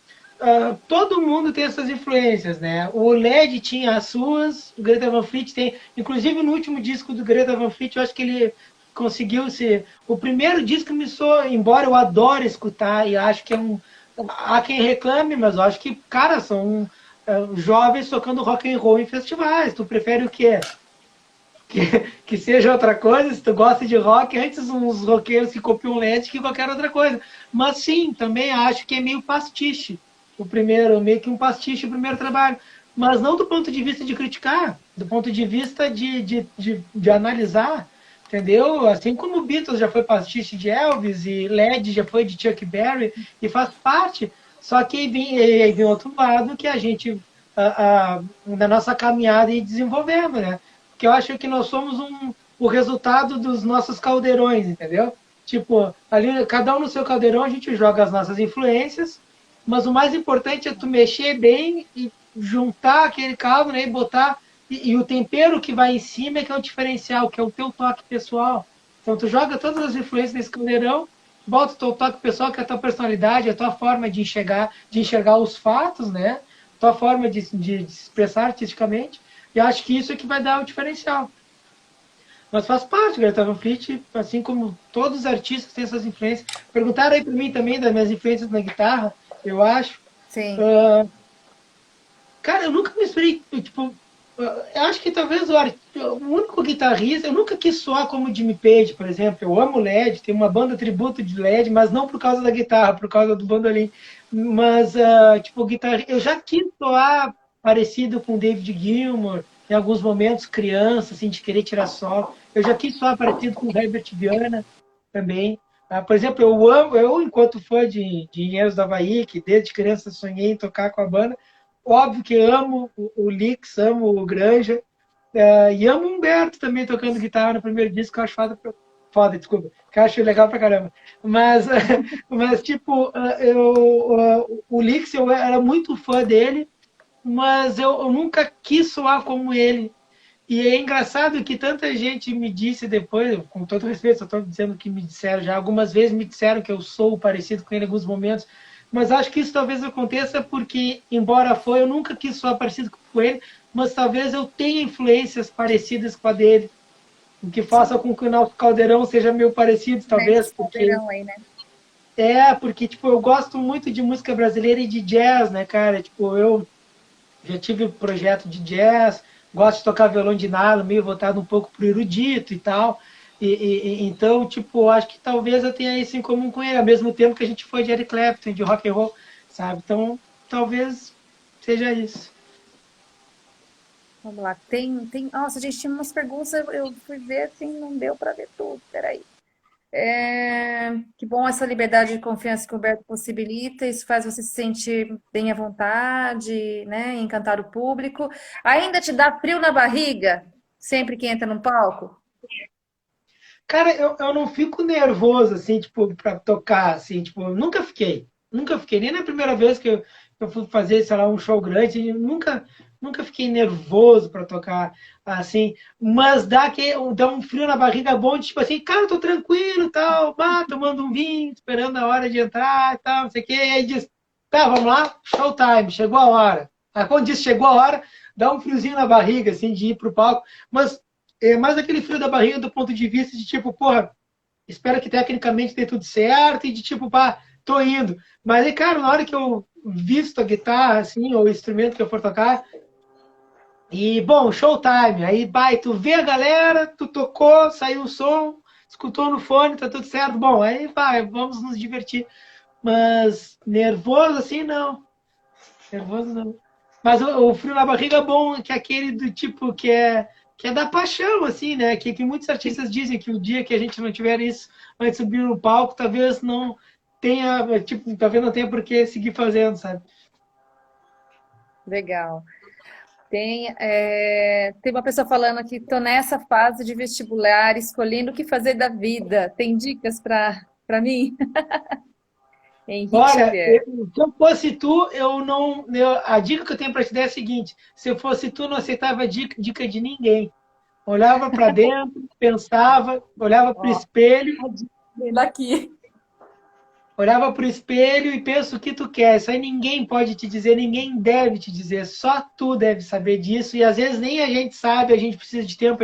todo mundo tem essas influências, né? O LED tinha as suas, o Greta Van Fleet tem. Inclusive, no último disco do Greta Van Fleet, eu acho que ele conseguiu ser. O primeiro disco me soou, embora eu adore escutar e acho que é um. Há quem reclame, mas eu acho que, cara, são jovens tocando rock and roll em festivais. Tu prefere o quê? Que seja outra coisa, se tu gosta de rock, antes uns roqueiros que copiam LED que qualquer outra coisa. Mas sim, também acho que é meio pastiche o primeiro, meio que um pastiche o primeiro trabalho. Mas não do ponto de vista de criticar, do ponto de vista de analisar, entendeu? Assim como o Beatles já foi pastiche de Elvis e LED já foi de Chuck Berry e faz parte. Só que aí vem outro lado que a gente, na nossa caminhada, ir desenvolvendo, né? Que eu acho que nós somos o resultado dos nossos caldeirões, entendeu? Tipo, ali, cada um no seu caldeirão, a gente joga as nossas influências, mas o mais importante é tu mexer bem e juntar aquele caldo, né, e botar, e o tempero que vai em cima é que é o diferencial, que é o teu toque pessoal. Então tu joga todas as influências nesse caldeirão, bota o teu toque pessoal, que é a tua personalidade, a tua forma de enxergar os fatos, né? A tua forma de se expressar artisticamente. E acho que isso é que vai dar o diferencial. Mas faz parte, Greta Van Fleet, assim como todos os artistas têm essas influências. Perguntaram aí para mim também das minhas influências na guitarra, eu acho. Sim. Cara, eu nunca me inspirei, tipo, eu acho que talvez o único guitarrista, eu nunca quis soar como Jimmy Page, por exemplo. Eu amo LED, tem uma banda tributo de LED, mas não por causa da guitarra, por causa do bandolim. Mas, tipo, eu já quis soar parecido com David Gilmour, em alguns momentos, criança, assim, de querer tirar solo. Eu já quis soar parecido com Herbert Viana também. Por exemplo, eu enquanto fã de Engenheiros do Havaí, que desde criança sonhei em tocar com a banda, óbvio que amo o Licks, amo o Granja, e amo o Humberto também tocando guitarra no primeiro disco, que eu acho foda, desculpa, que eu acho legal pra caramba. Mas, mas tipo, o Licks, eu era muito fã dele, mas eu nunca quis soar como ele. E é engraçado que tanta gente me disse depois, com todo respeito, só estou dizendo que me disseram já, algumas vezes me disseram que eu sou parecido com ele em alguns momentos, mas acho que isso talvez aconteça porque, embora foi, eu nunca quis soar parecido com ele, mas talvez eu tenha influências parecidas com a dele, o que faça com que o nosso caldeirão seja meio parecido, talvez. Porque, aí, né? porque tipo, eu gosto muito de música brasileira e de jazz, né, cara? Tipo, eu já tive um projeto de jazz, gosto de tocar violão de nylon, meio voltado um pouco pro erudito e tal. Então, tipo, acho que talvez eu tenha isso em comum com ele, ao mesmo tempo que a gente foi de Eric Clapton, de rock and roll, sabe? Então, talvez seja isso. Vamos lá. Nossa, a gente tinha umas perguntas, eu fui ver assim, não deu para ver tudo. Peraí. Que bom essa liberdade de confiança que o Roberto possibilita, isso faz você se sentir bem à vontade, né? Encantar o público. Ainda te dá frio na barriga sempre que entra no palco? Cara, eu não fico nervoso, assim, tipo, pra tocar, assim, tipo, eu nunca fiquei. Nunca fiquei, nem na primeira vez que eu fui fazer, sei lá, um show grande, nunca fiquei nervoso para tocar assim, mas dá um frio na barriga bom, tipo assim, cara, eu tô tranquilo, tal, tomando um vinho, esperando a hora de entrar, tal, não sei o quê, e aí diz, tá, vamos lá, showtime, chegou a hora. Aí, quando diz chegou a hora, dá um friozinho na barriga, assim, de ir pro palco, mas é mais aquele frio da barriga do ponto de vista de tipo, porra, espero que tecnicamente dê tudo certo e de tipo, pá, tô indo. Mas aí, cara, na hora que eu visto a guitarra, assim, ou o instrumento que eu for tocar, e, bom, showtime. Aí, vai, tu vê a galera, tu tocou, saiu o som, escutou no fone, tá tudo certo. Bom, aí vai, vamos nos divertir. Mas nervoso assim, não. Nervoso não. Mas o frio na barriga é bom, que é aquele do tipo que é da paixão, assim, né? Que muitos artistas dizem que o dia que a gente não tiver isso antes de subir no palco, talvez não tenha, tipo, talvez não tenha por que seguir fazendo, sabe? Legal. Tem uma pessoa falando aqui, tô nessa fase de vestibular, escolhendo o que fazer da vida. Tem dicas para mim? Henrique Olha, Xavier. se eu fosse tu, eu não. A dica que eu tenho para te dar é a seguinte: se eu fosse tu, não aceitava dica de ninguém. Olhava para dentro, pensava, olhava para o Ó, espelho, daqui. olhava para o espelho e pensa o que tu quer. Isso aí ninguém pode te dizer, ninguém deve te dizer. Só tu deve saber disso. E às vezes nem a gente sabe, a gente precisa de tempo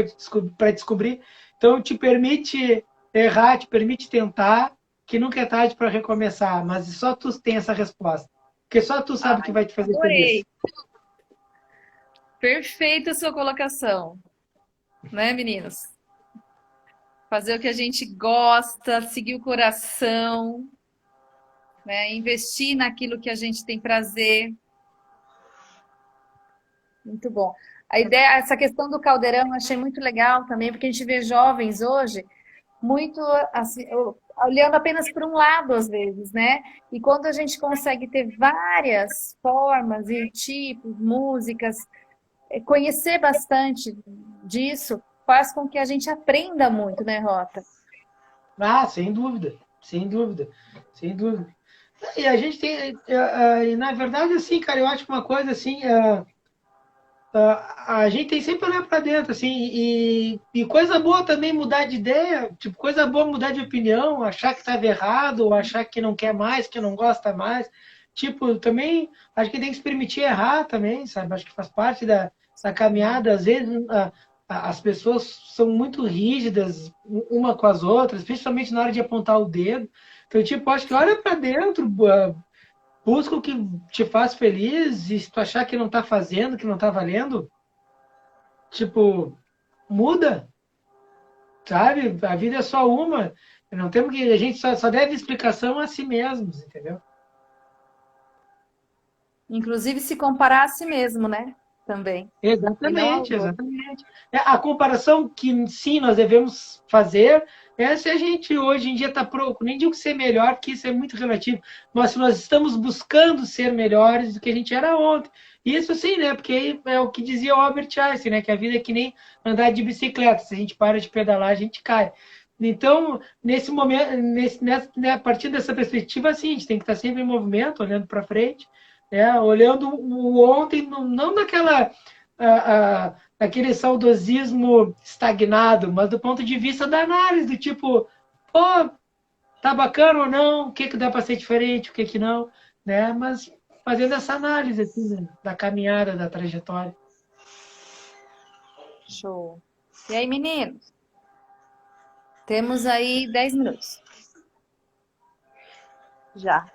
para descobrir. Então te permite errar, te permite tentar, que nunca é tarde para recomeçar. Mas só tu tem essa resposta. Porque só tu sabe o que vai te fazer feliz. Adorei. Perfeita a sua colocação, né, meninos? Fazer o que a gente gosta, seguir o coração, né? Investir naquilo que a gente tem prazer. Muito bom. A ideia, essa questão do caldeirão, eu achei muito legal também, porque a gente vê jovens hoje muito assim, olhando apenas por um lado às vezes, né? E quando a gente consegue ter várias formas e tipos, músicas, conhecer bastante disso, faz com que a gente aprenda muito, né, Rota? Ah, sem dúvida, sem dúvida, sem dúvida. E a gente tem, e na verdade, assim, cara, eu acho que uma coisa assim, a gente tem sempre olhar para dentro, assim, e coisa boa também mudar de ideia, tipo, coisa boa mudar de opinião, achar que estava errado, ou achar que não quer mais, que não gosta mais. Tipo, também acho que tem que se permitir errar também, sabe? Acho que faz parte da caminhada. Às vezes as pessoas são muito rígidas uma com as outras, principalmente na hora de apontar o dedo. Então, tipo, acho que olha para dentro, busca o que te faz feliz, e se tu achar que não tá fazendo, que não tá valendo, tipo, muda, sabe? A vida é só uma. Não temos que. A gente só deve explicação a si mesmos, entendeu? Inclusive se comparar a si mesmo, né? Também. E não aos Exatamente, outros. exatamente. A comparação que sim nós devemos fazer é se a gente hoje em dia está pronto, nem digo ser melhor, porque isso é muito relativo, mas se nós estamos buscando ser melhores do que a gente era ontem. Isso sim, né? Porque é o que dizia o Albert Einstein, né? Que a vida é que nem andar de bicicleta. Se a gente para de pedalar, a gente cai. Então, nesse momento, a partir dessa perspectiva, sim, a gente tem que estar sempre em movimento, olhando para frente, olhando o ontem, não naquele saudosismo estagnado, mas do ponto de vista da análise, do tipo, pô, tá bacana ou não, o que, que dá para ser diferente, o que, que não, né? Mas fazendo essa análise assim, né, da caminhada, da trajetória. Show. E aí, meninos? Temos aí 10 minutos. Já.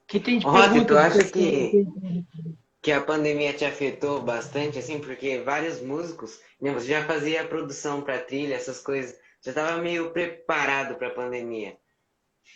Que tem de Rota, tu perguntas? acha que a pandemia te afetou bastante, assim, porque vários músicos, né, você já fazia a produção para trilha, essas coisas, já estava meio preparado para a pandemia.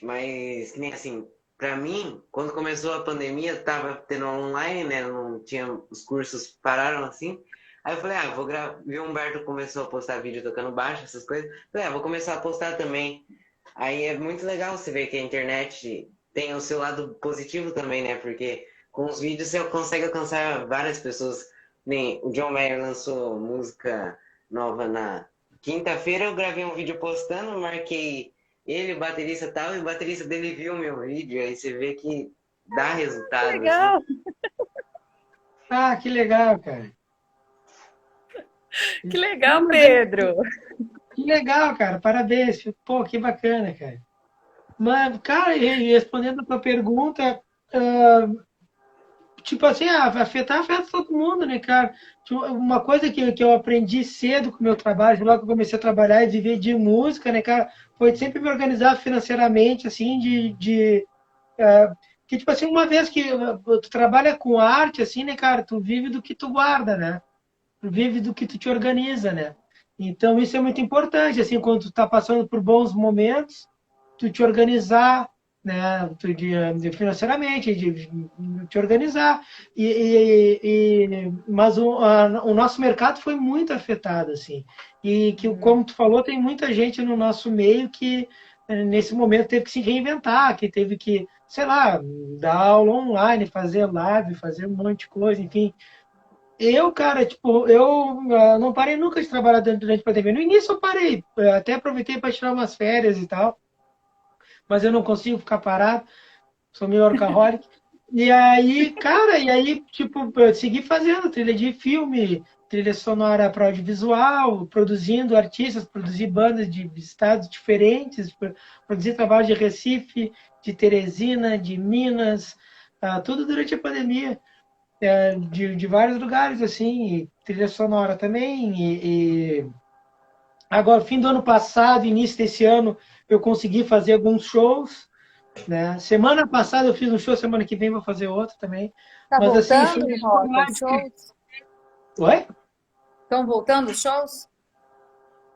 Mas, que nem assim, para mim, quando começou a pandemia, tava tendo online, né, não tinha, os cursos pararam assim. Aí eu falei, vou gravar, vi o Humberto começou a postar vídeo tocando baixo, essas coisas. Falei, vou começar a postar também. Aí é muito legal você ver que a internet tem o seu lado positivo também, né? Porque com os vídeos você consegue alcançar várias pessoas. Nem o John Mayer lançou música nova quinta-feira eu gravei um vídeo postando, marquei ele, o baterista tal, e o baterista dele viu o meu vídeo, aí você vê que dá resultado, assim. Legal, Ah, que legal, cara. que legal, Pedro. Que legal, cara. Parabéns. Pô, que bacana, cara. Mas, cara, e respondendo a tua pergunta, tipo assim, afeta todo mundo, né, cara? Tipo, uma coisa que eu aprendi cedo com o meu trabalho, logo que eu comecei a trabalhar e viver de música, né, cara, foi sempre me organizar financeiramente, assim, que, tipo assim, uma vez que tu trabalha com arte, assim, né, cara, tu vive do que tu guarda, né? Tu vive do que tu te organiza, né? Então, isso é muito importante, assim, quando tu tá passando por bons momentos, tu te organizar, né, financeiramente, de te organizar. Mas o nosso mercado foi muito afetado, assim. E que, como tu falou, tem muita gente no nosso meio que, nesse momento, teve que se reinventar, que teve que, sei lá, dar aula online, fazer live, fazer um monte de coisa, enfim. Eu, cara, tipo, eu não parei nunca de trabalhar durante a pandemia. No início eu parei, até aproveitei para tirar umas férias e tal, mas eu não consigo ficar parado, sou meio workaholic. E aí, cara, tipo, eu segui fazendo trilha de filme, trilha sonora para audiovisual, produzindo artistas, produzir bandas de estados diferentes, produzir trabalho de Recife, de Teresina, de Minas, tudo durante a pandemia, de vários lugares, assim, e trilha sonora também, agora, fim do ano passado, início desse ano, eu consegui fazer alguns shows, né? Semana passada eu fiz um show, semana que vem vou fazer outro também. Tá Mas assim, voltando, shows Rota, os esporádicos. shows? Oi? Estão voltando os shows?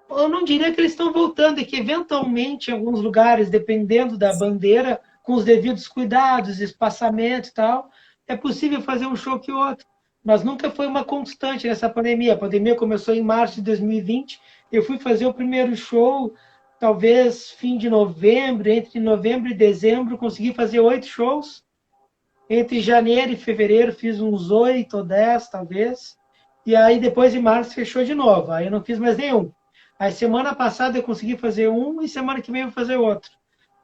Eu não diria que eles estão voltando, é que eventualmente em alguns lugares, dependendo da bandeira, com os devidos cuidados, espaçamento e tal, é possível fazer um show que outro. Mas nunca foi uma constante nessa pandemia. A pandemia começou em março de 2020. Eu fui fazer o primeiro show, talvez fim de novembro, entre novembro e dezembro, consegui fazer 8 shows. Entre janeiro e fevereiro fiz uns 8 ou 10, talvez. E aí depois em março fechou de novo. Aí eu não fiz mais nenhum. Aí semana passada eu consegui fazer um e semana que vem eu vou fazer outro.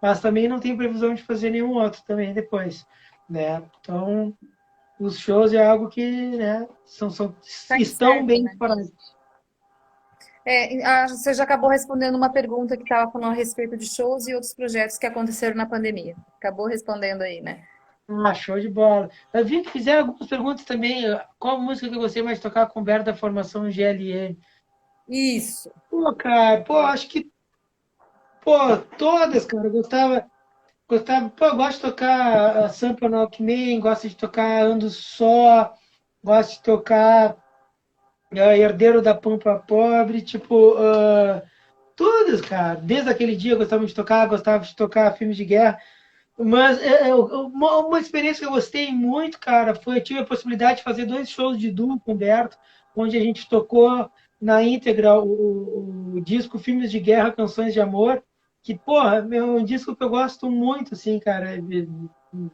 Mas também não tenho previsão de fazer nenhum outro também depois, né? Então, os shows é algo que, né, Tá estão certo, bem né? parados. Você já acabou respondendo uma pergunta que estava falando a respeito de shows e outros projetos que aconteceram na pandemia. Acabou respondendo aí, né? Ah, show de bola. Eu vi que fizeram algumas perguntas também. Qual música que eu gostei mais de tocar com o Berto da formação GLM? Isso. Pô, cara, pô, acho que, pô, todas, cara. Pô, eu gosto de tocar a Sampa no Alckmin, gosto de tocar Ando Só, gosto de tocar Herdeiro da Pampa Pobre, tipo, todas, cara. Desde aquele dia eu gostava de tocar filmes de guerra. Mas uma experiência que eu gostei muito, cara, eu tive a possibilidade de fazer 2 shows de duo com o Humberto, onde a gente tocou na íntegra o disco Filmes de Guerra, Canções de Amor, que, porra, é um disco que eu gosto muito, assim, cara,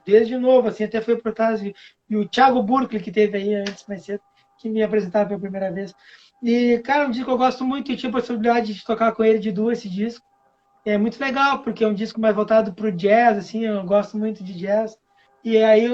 desde novo, assim, até foi por trás, e o Thiago Burkle, que teve aí antes, mais cedo, que me apresentava pela primeira vez. E, cara, um disco que eu gosto muito, eu tive a possibilidade de tocar com ele de duo esse disco, é muito legal, porque é um disco mais voltado para o jazz, assim, eu gosto muito de jazz. E aí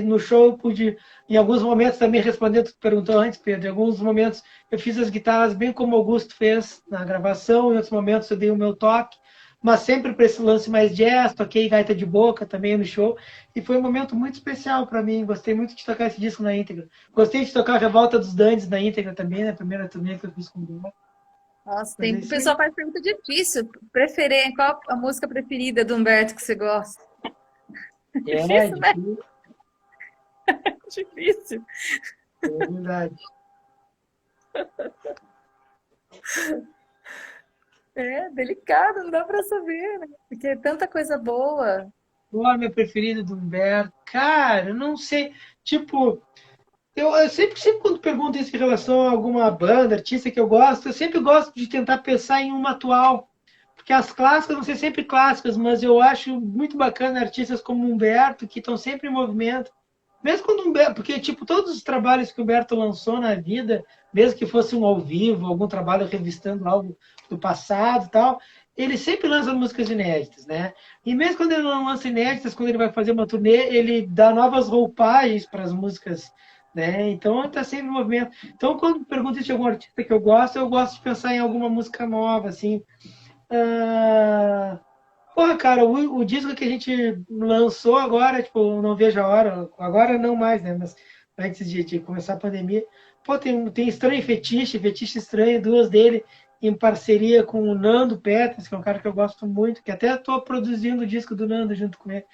no show eu pude, em alguns momentos também respondendo o que tu perguntou antes, Pedro, em alguns momentos eu fiz as guitarras bem como o Augusto fez na gravação, em outros momentos eu dei o meu toque, mas sempre para esse lance mais jazz, toquei gaita de boca também no show, e foi um momento muito especial para mim, gostei muito de tocar esse disco na íntegra. Gostei de tocar a Revolta dos Dandes na íntegra também, na primeira turnê que eu fiz com o Bruno. Nossa, Mas é o isso aí. pessoal faz pergunta difícil. Qual a música preferida do Humberto que você gosta? É, Difícil, né? Difícil. é verdade. É delicado, não dá pra saber, né? Porque é tanta coisa boa. Qual é a minha preferida do Humberto? Cara, eu não sei. Tipo, eu sempre quando pergunto isso em relação a alguma banda, artista que eu gosto, eu sempre gosto de tentar pensar em uma atual. Porque as clássicas vão ser sempre clássicas, mas eu acho muito bacana artistas como Humberto, que estão sempre em movimento, Mesmo quando porque tipo todos os trabalhos que o Humberto lançou na vida, mesmo que fosse um ao vivo, algum trabalho revistando algo do passado e tal, ele sempre lança músicas inéditas, né? E mesmo quando ele não lança inéditas, quando ele vai fazer uma turnê, ele dá novas roupagens para as músicas, né? Então está sempre em movimento. Então quando me perguntam de algum artista que eu gosto de pensar em alguma música nova, assim. Ah, porra, cara, o disco que a gente lançou agora, tipo, não vejo a hora, agora não mais, né? Mas antes de começar a pandemia, pô, tem Estranho e Fetiche, Fetiche Estranho, duas dele, em parceria com o Nando Peters, que é um cara que eu gosto muito, que até estou produzindo o disco do Nando junto com ele.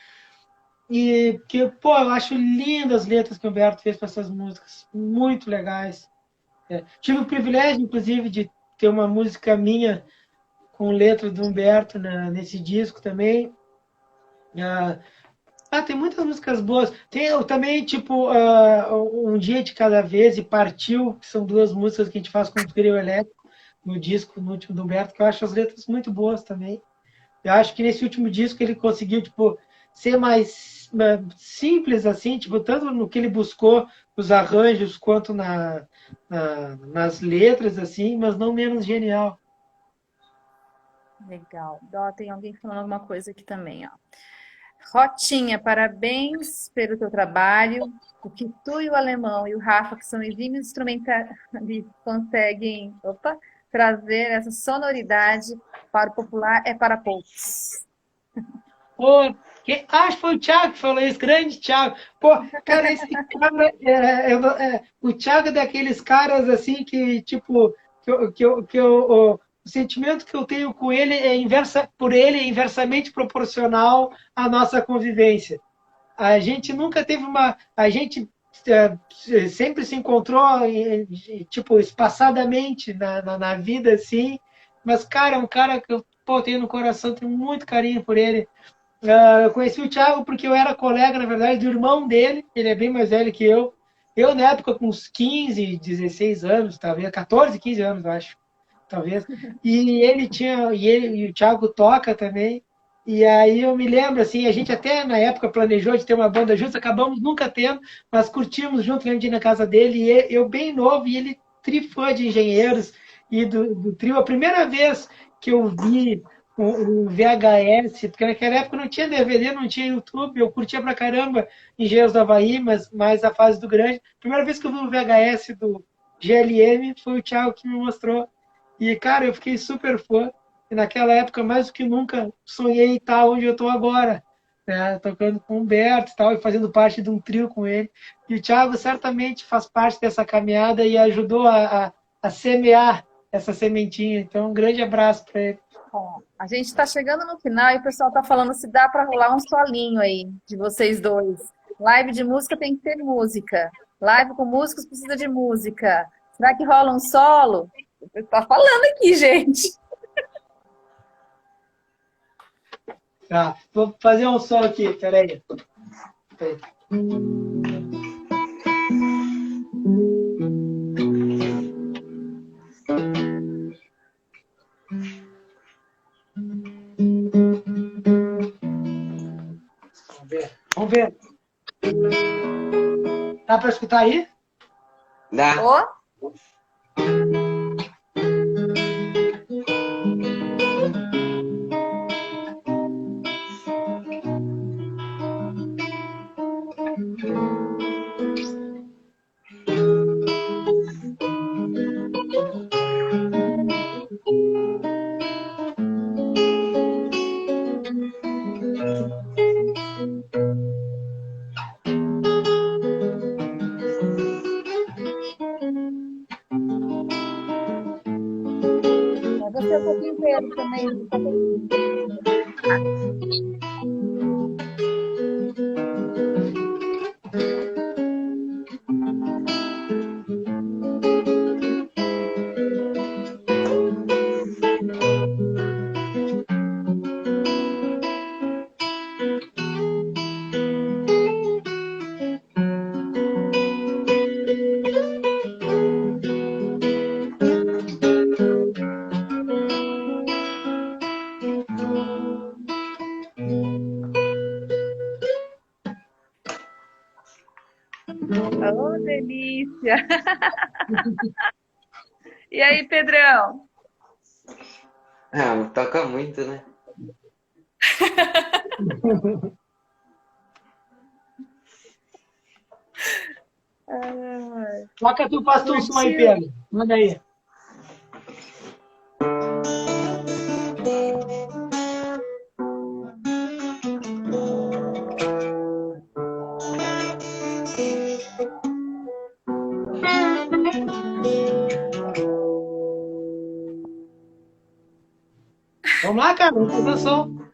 E que, pô, eu acho lindas as letras que o Humberto fez para essas músicas, muito legais. Tive o privilégio, inclusive, de ter uma música minha com letra do Humberto nesse disco também. Tem muitas músicas boas. Tem também, tipo, Um Dia de Cada Vez e Partiu, que são duas músicas que a gente faz com o trio elétrico no disco, no último do Humberto, que eu acho as letras muito boas também. Eu acho que nesse último disco ele conseguiu, tipo, ser mais simples, assim, tipo, tanto no que ele buscou os arranjos quanto nas letras, assim, mas não menos genial. Legal. Ó, tem alguém falando alguma coisa aqui também, ó. Rotinha, parabéns pelo teu trabalho. O que tu e o Alemão e o Rafa, que são exímios instrumentistas, conseguem, trazer essa sonoridade para o popular é para poucos. Pô, acho que foi o Thiago que falou isso, grande Thiago. Pô, cara, esse cara, o Thiago é daqueles caras assim que, tipo, o sentimento que eu tenho com ele por ele é inversamente proporcional à nossa convivência. A gente nunca teve a gente sempre se encontrou, tipo, espaçadamente na vida, assim, mas, cara, é um cara que eu, pô, tenho no coração, tenho muito carinho por ele. Eu conheci o Thiago porque eu era colega, na verdade, do irmão dele. Ele é bem mais velho que eu. Eu, na época, com uns 15, 16 anos, talvez, 14, 15 anos, eu acho, talvez. E o Thiago toca também. E aí eu me lembro, assim, a gente até na época planejou de ter uma banda juntos, acabamos nunca tendo, mas curtimos junto, lembro de ir na casa dele, e eu bem novo, e ele trifã de engenheiros e do trio. A primeira vez que eu vi o VHS, porque naquela época não tinha DVD, não tinha YouTube, eu curtia pra caramba Engenheiros do Havaí, mas mais a fase do grande. Primeira vez que eu vi o VHS do GLM foi o Thiago que me mostrou. E, cara, eu fiquei super fã. E naquela época, mais do que nunca, sonhei estar onde eu estou agora, né? Tocando com o Humberto e tal, e fazendo parte de um trio com ele. E o Thiago certamente faz parte dessa caminhada e ajudou a semear essa sementinha. Então, um grande abraço para ele. Bom, a gente está chegando no final e o pessoal está falando se dá para rolar um solinho aí de vocês dois. Live de música tem que ter música. Live com músicos precisa de música. Será que rola um solo? Tá falando aqui, gente. Tá, vou fazer um som aqui, peraí. Vamos ver. Dá para escutar aí? Dá. Ô, você é um pouquinho inteiro também. Oh, delícia! E aí, Pedrão? Ah, toca muito, né? Toca tu, faz tu um som aí, Curtiu? Pedro. Manda aí. Vamos lá, cara, vamos fazer o som.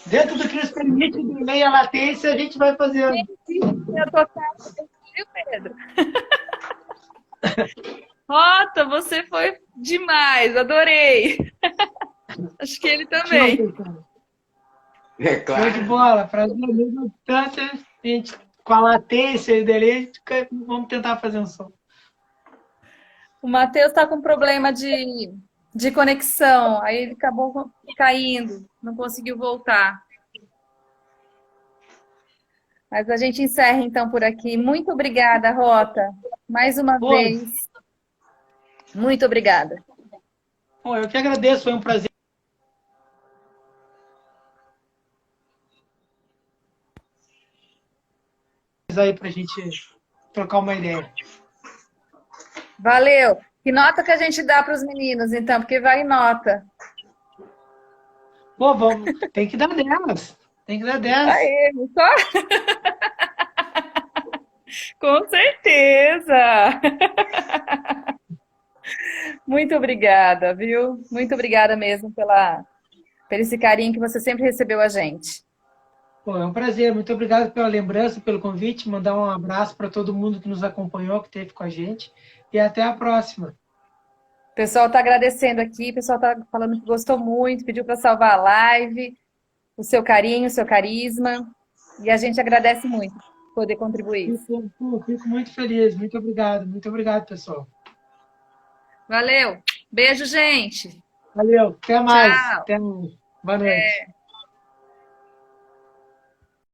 Dentro do que nos permite de meia latência, a gente vai fazendo. Eu tô viu, Pedro? Rota, você foi demais, adorei. Acho que ele também. É Show de claro. bola. Prazer mesmo. Tanto, a gente, com a latência e dele, vamos tentar fazer um som. O Matheus está com problema de conexão, aí ele acabou caindo, não conseguiu voltar. Mas a gente encerra então por aqui. Muito obrigada, Rota, mais uma Pô, vez. Muito obrigada. bom, eu que agradeço, foi um prazer aí pra gente trocar uma ideia. Valeu. Que nota que a gente dá para os meninos, então? Porque vai em nota. Pô, vamos, tem que dar 10. Tem que dar 10. Aê, só? Com certeza. Muito obrigada, viu? Muito obrigada mesmo por esse carinho que você sempre recebeu a gente. Pô, é um prazer. Muito obrigado pela lembrança, pelo convite. Mandar um abraço para todo mundo que nos acompanhou, que esteve com a gente. E até a próxima. O pessoal está agradecendo aqui, o pessoal está falando que gostou muito, pediu para salvar a live, o seu carinho, o seu carisma. E a gente agradece muito poder contribuir. Fico muito feliz. Muito obrigado. Muito obrigado, pessoal. Valeu. Beijo, gente. Valeu. Até mais. Tchau. Até mais. Boa noite.